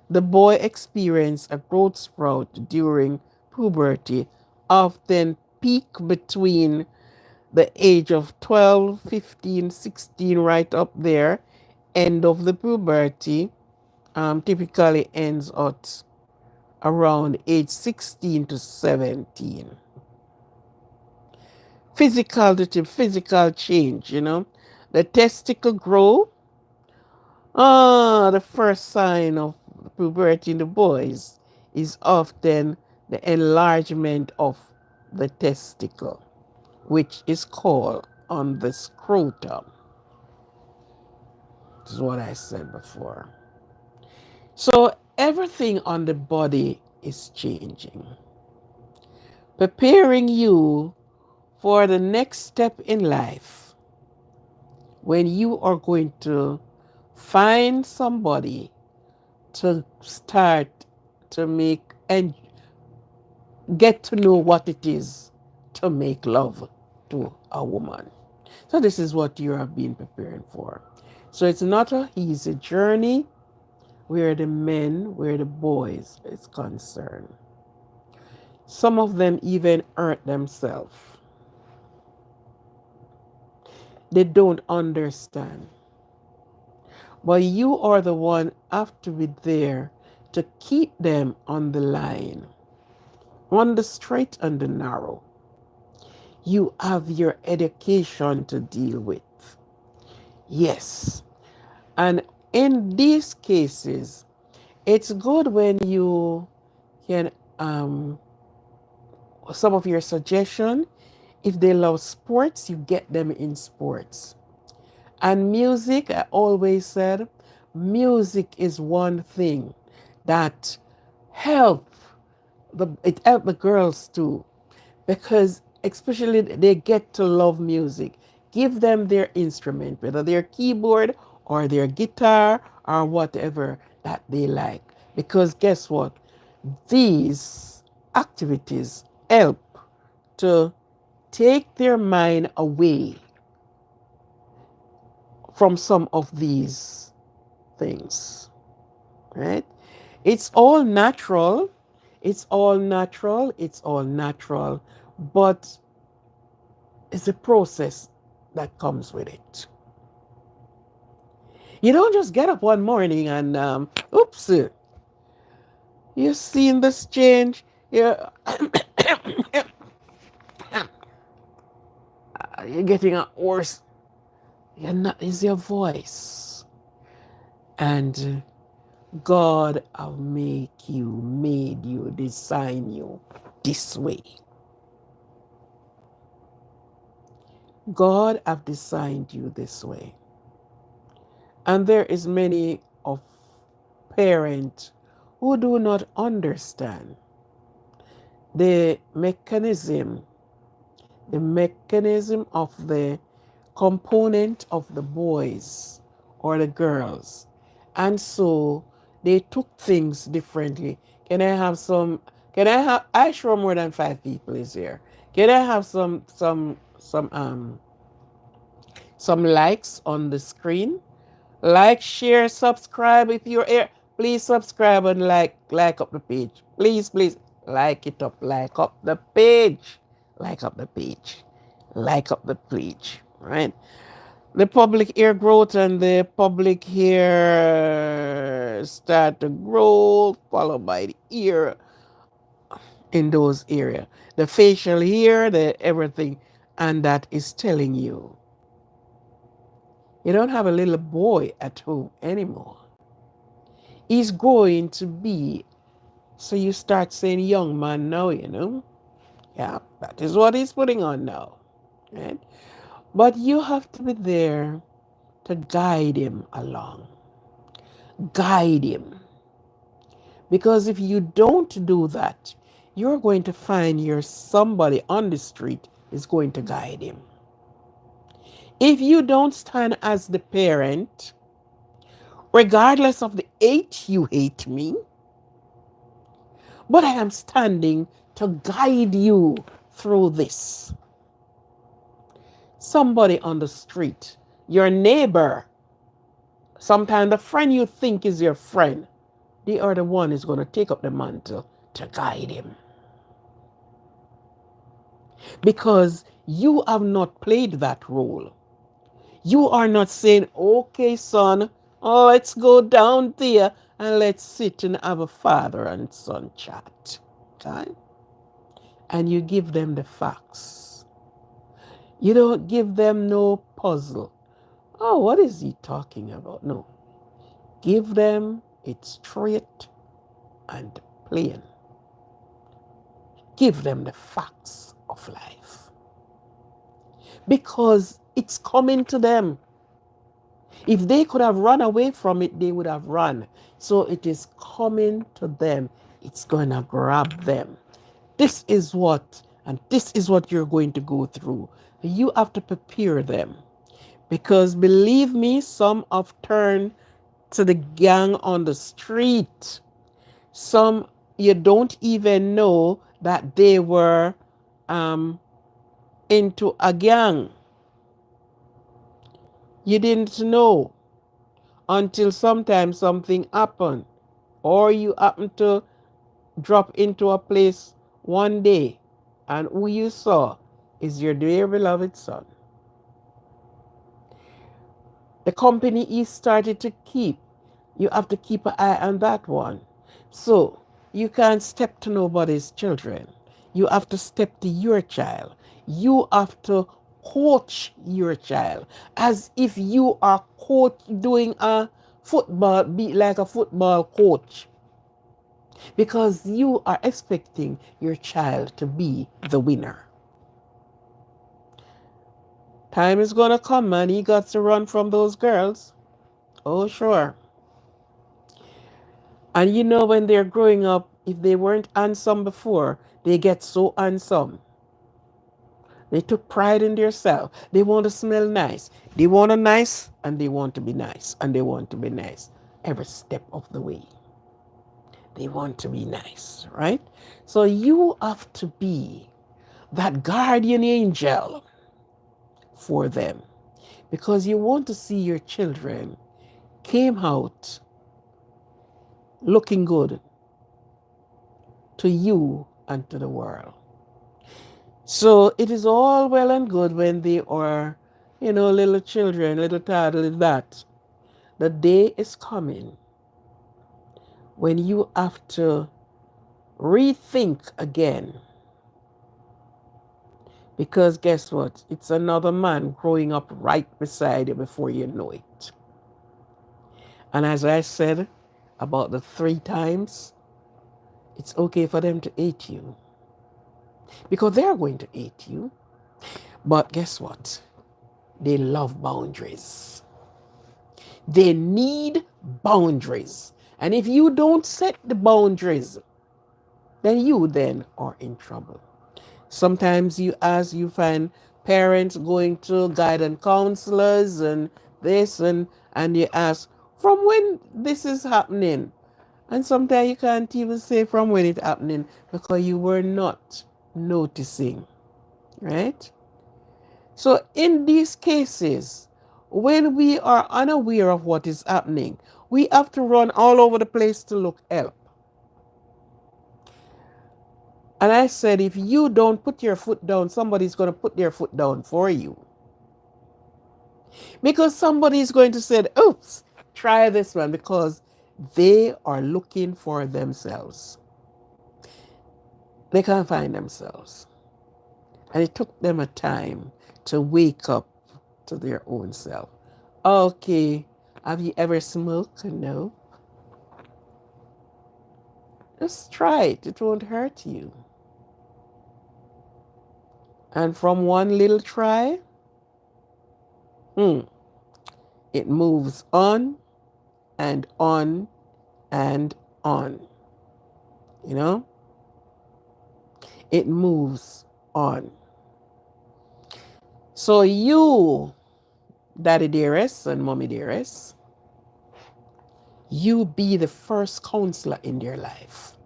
S1: the boy experience a growth sprout during puberty, often peak between the age of 12, 15, 16, right up there. End of the puberty typically ends at around age 16 to 17. Physical change, the testicle grow. The first sign of puberty in the boys is often the enlargement of the testicle, which is called on the scrotum. This is what I said before. So everything on the body is changing, preparing you for the next step in life when you are going to find somebody to start to make and get to know what it is to make love to a woman. So this is what you have been preparing for. So it's not an easy journey where the boys is concerned. Some of them even hurt themselves. They don't understand. But you are the one have to be there to keep them on the line, on the straight and the narrow. You have your education to deal with. Yes. And in these cases, it's good when you can, some of your suggestion If they love sports, you get them in sports. And music, I always said, music is one thing that it help the girls too, because especially they get to love music. Give them their instrument, whether their keyboard or their guitar or whatever that they like. Because guess what? These activities help to take their mind away from some of these things, right? It's all natural. It's all natural. It's all natural. But it's a process that comes with it. You don't just get up one morning and, oops, you've seen this change. You're, you're getting a hoarse. You're not, is your voice. And God have made you, design you this way. God have designed you this way. And there is many of parents who do not understand the mechanism of the component of the boys or the girls. And so they took things differently. I sure more than 5 people is here. Can I have some likes on the screen? Like, share, subscribe if you're here. Please subscribe and like up the page. Please like it up. Like up the page. Like up the page. Like up the page. Right? The public ear growth and the public hair start to grow, followed by the ear in those areas. The facial hair, the everything, and that is telling you don't have a little boy at home anymore. He's going to be, so you start saying young man now, Yeah, that is what he's putting on now. Right? But you have to be there to guide him along. Guide him. Because if you don't do that, you're going to find somebody on the street is going to guide him. If you don't stand as the parent, regardless of the hate you hate me, but I am standing to guide you through this. Somebody on the street, your neighbor, sometimes the friend you think is your friend, they are the one who's going to take up the mantle to guide him. Because you have not played that role. You are not saying, okay, son, let's go down there and let's sit and have a father and son chat. Okay? And you give them the facts. You don't give them no puzzle. Oh, what is he talking about? No. Give them it straight and plain. Give them the facts of life. Because it's coming to them. If they could have run away from it, they would have run. So it is coming to them. It's going to grab them. This is what you're going to go through. You have to prepare them. Because believe me, some have turned to the gang on the street. Some you don't even know that they were into a gang. You didn't know until sometimes something happened, or you happen to drop into a place one day and who you saw is your dear beloved son. The company he started to keep, you have to keep an eye on that one. So you can't step to nobody's children. You have to step to your child. You have to coach your child as if you are doing a football, be like a football coach. Because you are expecting your child to be the winner. Time is going to come, man. He got to run from those girls. Oh, sure. And you know, when they're growing up, if they weren't handsome before, they get so handsome. They took pride in their self. They want to smell nice. They want to nice, and they want to be nice, and they want to be nice every step of the way. They want to be nice, right? So you have to be that guardian angel for them, because you want to see your children came out looking good to you and to the world. So it is all well and good when they are, little children, little toddlers, that. The day is coming when you have to rethink again. Because guess what? It's another man growing up right beside you before you know it. And as I said about the 3 times, it's okay for them to hate you. Because they're going to hate you. But guess what? They love boundaries. They need boundaries. And if you don't set the boundaries, then you then are in trouble. Sometimes you find parents going to guidance counselors and this, and you ask, from when this is happening? And sometimes you can't even say from when it's happening because you were not noticing, right? So in these cases, when we are unaware of what is happening, we have to run all over the place to look help. And I said, if you don't put your foot down, somebody's going to put their foot down for you. Because somebody's going to say, oops, try this one, because they are looking for themselves. They can't find themselves. And it took them a time to wake up to their own self. Okay, have you ever smoked? No. Just try it. It won't hurt you. And from one little try, it moves on and on and on. It moves on. So you, daddy dearest and mommy dearest, you be the first counselor in their life.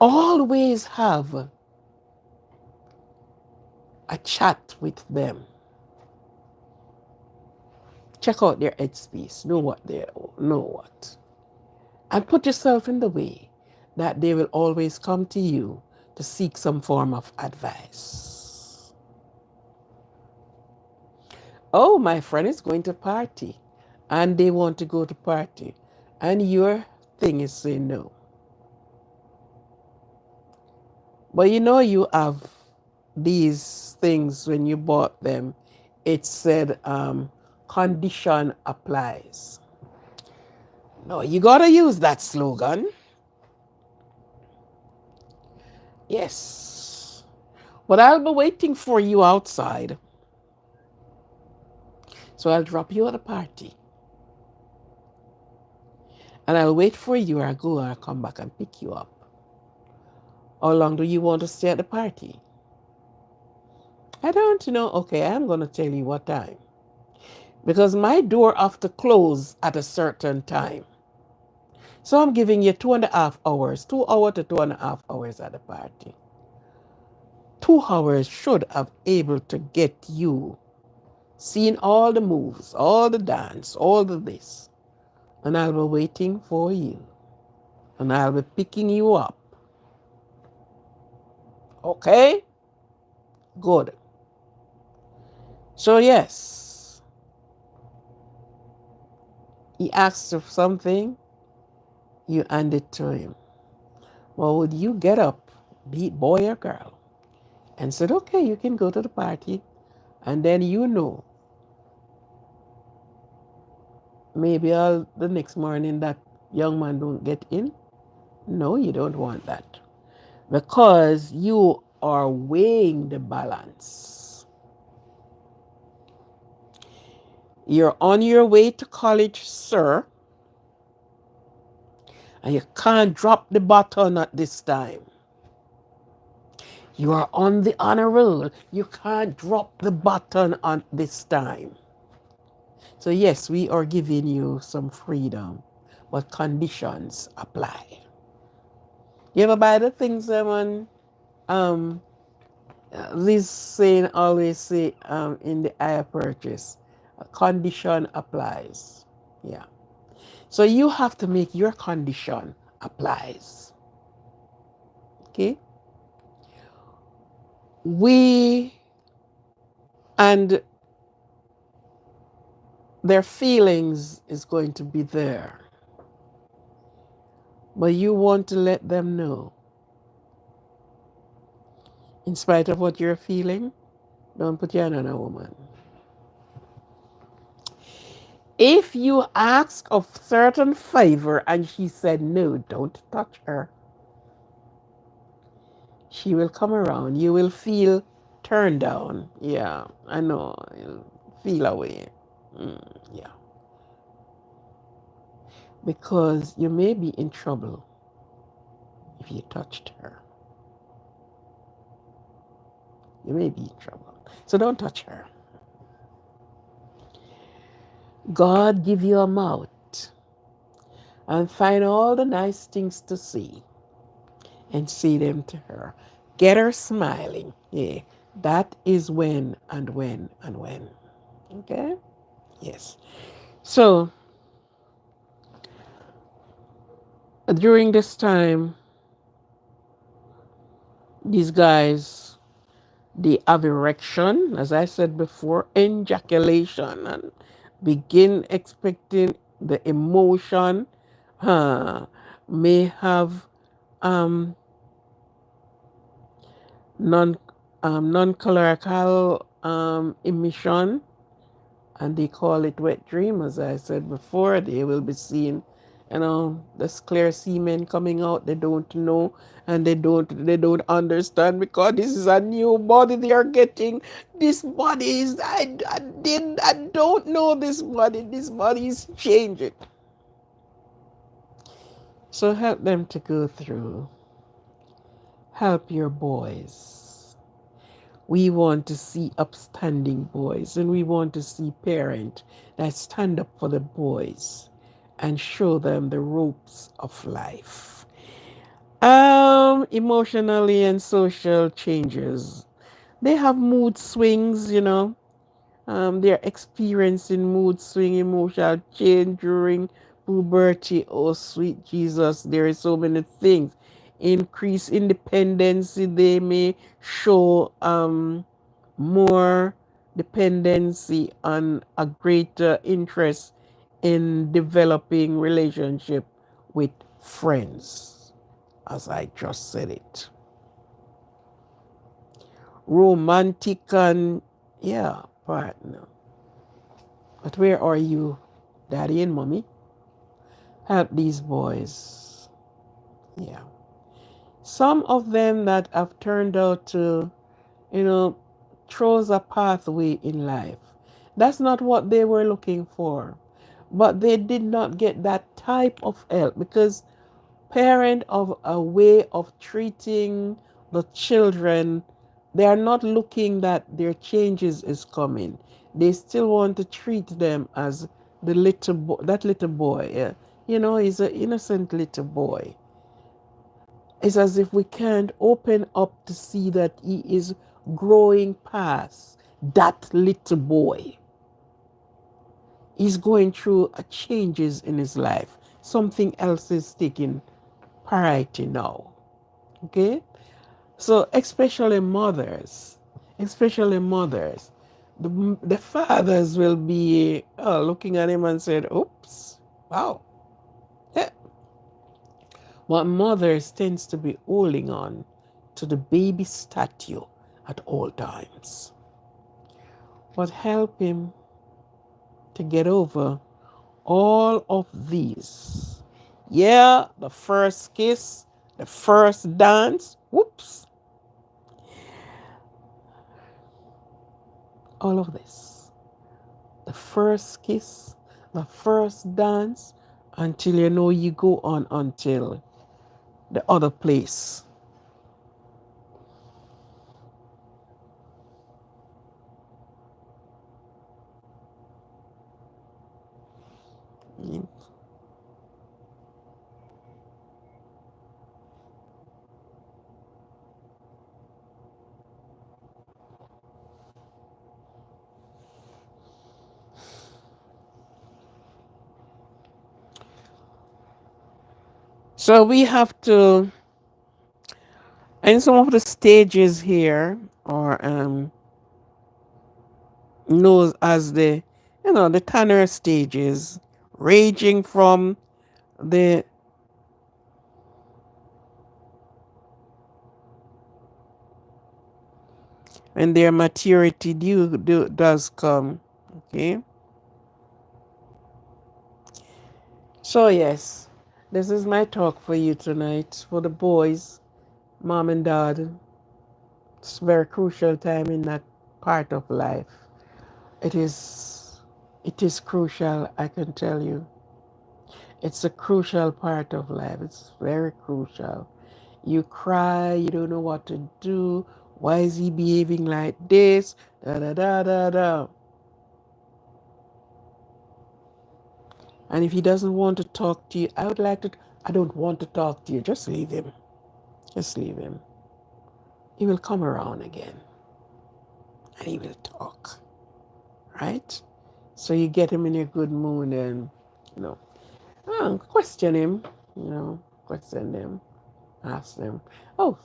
S1: Always have a chat with them. Check out their headspace. Know what. And put yourself in the way that they will always come to you to seek some form of advice. Oh, my friend is going to party and they want to go to party, and your thing is saying no. But you have these things when you bought them. It said condition applies. No, you gotta use that slogan. Yes. But I'll be waiting for you outside. So I'll drop you at a party. And I'll wait for you, or I'll come back and pick you up. How long do you want to stay at the party? I don't know. Okay, I'm going to tell you what time. Because my door have to close at a certain time. So I'm giving you 2.5 hours, 2 hours to 2.5 hours at the party. 2 hours should have able to get you seeing all the moves, all the dance, all the this. And I'll be waiting for you. And I'll be picking you up. Okay? Good. So yes, he asked for something, you hand it to him. Well, would you get up, be it boy or girl, and said, okay, you can go to the party, and then maybe the next morning that young man don't get in? No, you don't want that. Because you are weighing the balance. You're on your way to college, sir, and you can't drop the baton at this time. You are on the honor roll. You can't drop the baton at this time. So yes, we are giving you some freedom, but conditions apply. You ever buy the things that this saying always say in the hire purchase, a condition applies. Yeah. So you have to make your condition applies. Okay? And their feelings is going to be there. But you want to let them know, in spite of what you're feeling, don't put your hand on a woman. If you ask of certain favor and she said no, don't touch her, she will come around. You will feel turned down. Yeah, I know. You'll feel away. Yeah. Because you may be in trouble if you touched her. You may be in trouble. So don't touch her. God give you a mouth and find all the nice things to see and say them to her. Get her smiling. Yeah, that is when and when and when. Okay? Yes. So, during this time, these guys, they have erection, as I said before, ejaculation, and begin expecting the emotion, may have non-calorical emission, and they call it wet dream. As I said before, they will be seeing, this clear semen coming out. They don't know, and they don't understand, because this is a new body they are getting. This body is, I don't know this body. This body is changing. So help them to go through. Help your boys. We want to see upstanding boys, and we want to see parents that stand up for the boys and show them the ropes of life. Emotionally and social changes. They have mood swings, they're experiencing mood swing, emotional change during puberty. Oh, sweet Jesus, there is so many things. Increased independency. They may show more dependency on a greater interest in developing relationship with friends, as I just said it. Romantic and partner. But where are you, daddy and mommy? Help these boys. Yeah. Some of them that have turned out to, chose a pathway in life. That's not what they were looking for. But they did not get that type of help, because parent of a way of treating the children, they are not looking that their changes is coming. They still want to treat them as the little boy, that little boy. Yeah. He's an innocent little boy. It's as if we can't open up to see that he is growing past that little boy. He's going through changes in his life. Something else is taking priority now. Okay? So especially mothers, the fathers will be looking at him and said, oops, wow. Yeah. But mothers tends to be holding on to the baby statue at all times. But help him to get over all of these. Yeah, the first kiss, the first dance, whoops. All of this. The first kiss, the first dance, until you know you go on until the other place. So we have to, and some of the stages here are known as the Tanner stages, ranging from the when their maturity does come. Okay. So yes, this is my talk for you tonight. For the boys, mom and dad, it's a very crucial time in that part of life. It is it is crucial, I can tell you. It's a crucial part of life. It's very crucial. You cry, you don't know what to do. Why is he behaving like this? Da da da da da. And if he doesn't want to talk to you, I don't want to talk to you. Just leave him. Just leave him. He will come around again and he will talk. Right? So you get him in a good mood and, you know, question him, question them, ask them, oh,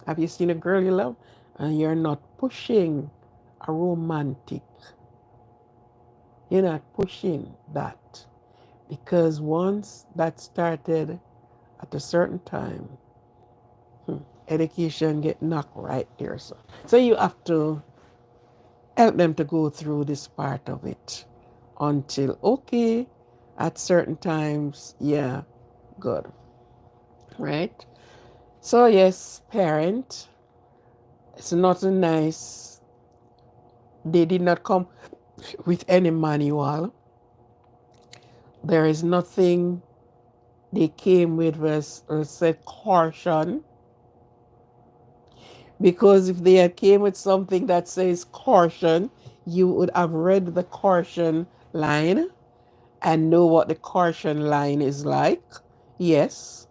S1: have you seen a girl you love? And you're not pushing a romantic. You're not pushing that. Because once that started at a certain time, education get knocked right there. So you have to help them to go through this part of it until, okay, at certain times, yeah, good. Right? So yes, parent, it's not a nice, they did not come with any manual. There is nothing they came with was said caution. Because if they had came with something that says caution, you would have read the caution line and know what the caution line is like. Yes.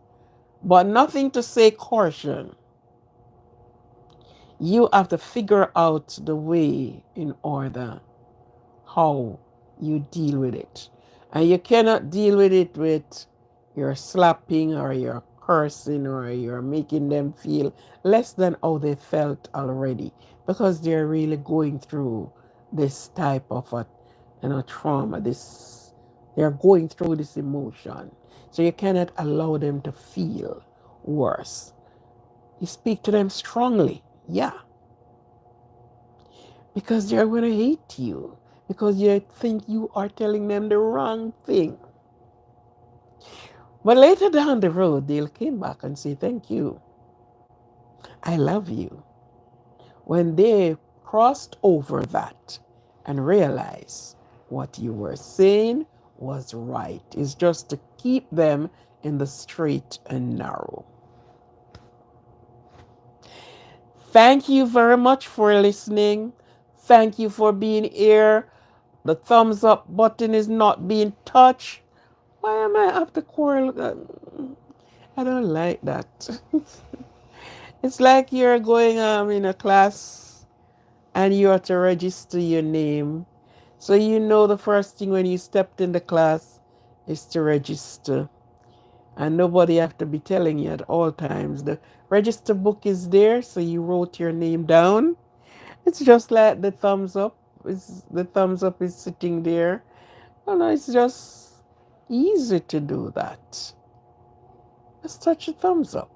S1: But nothing to say caution. You have to figure out the way in order how you deal with it. And you cannot deal with it with your slapping or your cursing or you're making them feel less than how they felt already because they're really going through this type of trauma. They're going through this emotion. So you cannot allow them to feel worse. You speak to them strongly. Yeah. Because they're going to hate you. Because you think you are telling them the wrong thing. But later down the road, they'll come back and say, thank you. I love you. When they crossed over that and realized what you were saying was right. It's just to keep them in the straight and narrow. Thank you very much for listening. Thank you for being here. The thumbs up button is not being touched. Why am I after quarrel? I don't like that. It's like you're going in a class and you have to register your name. So you know the first thing when you stepped in the class is to register. And nobody have to be telling you at all times. The register book is there, so you wrote your name down. It's just like the thumbs up. The thumbs up is sitting there. Oh no, it's just easy to do that. Just touch a thumbs up.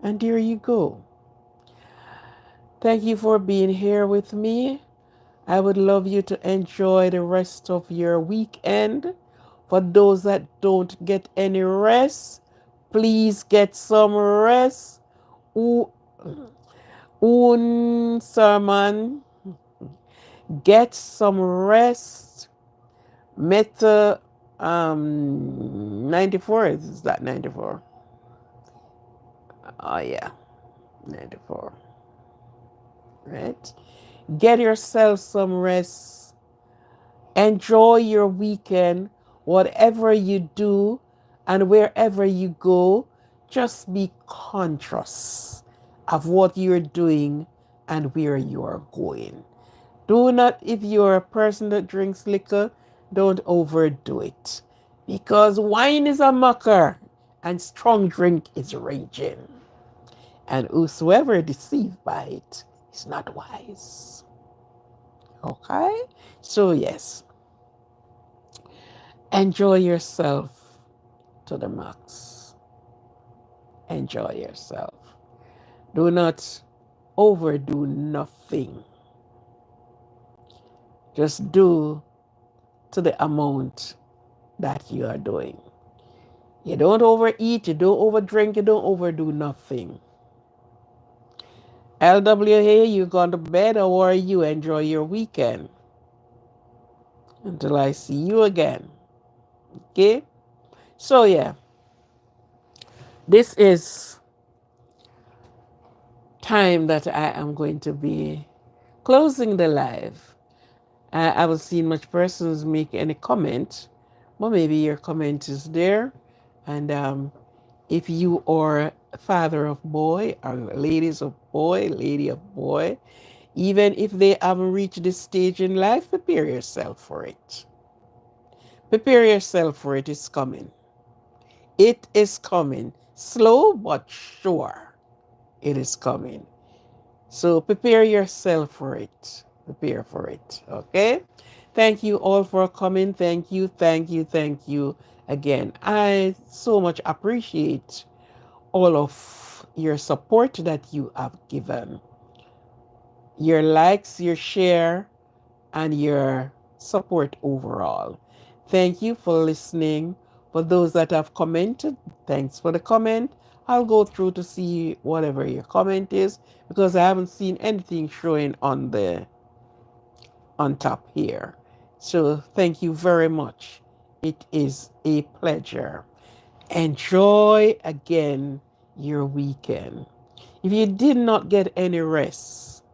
S1: And there you go. Thank you for being here with me. I would love you to enjoy the rest of your weekend. For those that don't get any rest, please get some rest. Un sermon Get some rest. Meta 94, is that 94? Oh yeah, 94. Right? Get yourself some rest. Enjoy your weekend. Whatever you do and wherever you go, just be conscious of what you're doing and where you are going. Do not, if you're a person that drinks liquor, don't overdo it. Because wine is a mocker and strong drink is raging. And whosoever deceived by it is not wise. Okay? So, yes, enjoy yourself to the max. Enjoy yourself. Do not overdo nothing. Just do to the amount that you are doing. You don't overeat, you don't overdrink, you don't overdo nothing. LWA, you gone to bed, how are you? Enjoy your weekend. Until I see you again. Okay? So yeah, this is time that I am going to be closing the live. I haven't seen much persons make any comment, but maybe your comment is there. And if you are a father of boy or ladies of boy, lady of boy, even if they haven't reached this stage in life, prepare yourself for it. Prepare yourself for it. It's coming. It is coming. Slow but sure. It is coming. So prepare yourself for it. Prepare for it. Okay? Thank you all for coming. Thank you, thank you, thank you again. I so much appreciate all of your support that you have given. Your likes, your share, and your support overall. Thank you for listening. For those that have commented, thanks for the comment. I'll go through to see whatever your comment is because I haven't seen anything showing on top here. So thank you very much. It is a pleasure. Enjoy again your weekend. If you did not get any rest,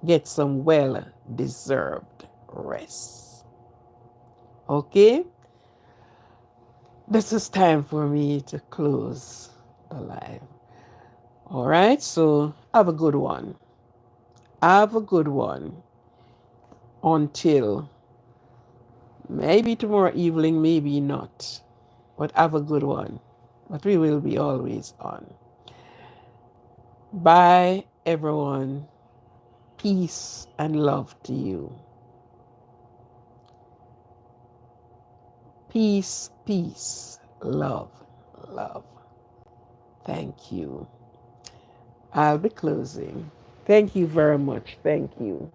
S1: get some well-deserved rest. Okay? This is time for me to close the live. All right, so have a good one. Have a good one until maybe tomorrow evening, maybe not. But have a good one. But we will be always on. Bye, everyone. Peace and love to you. Peace, peace, love, love. Thank you. I'll be closing. Thank you very much. Thank you.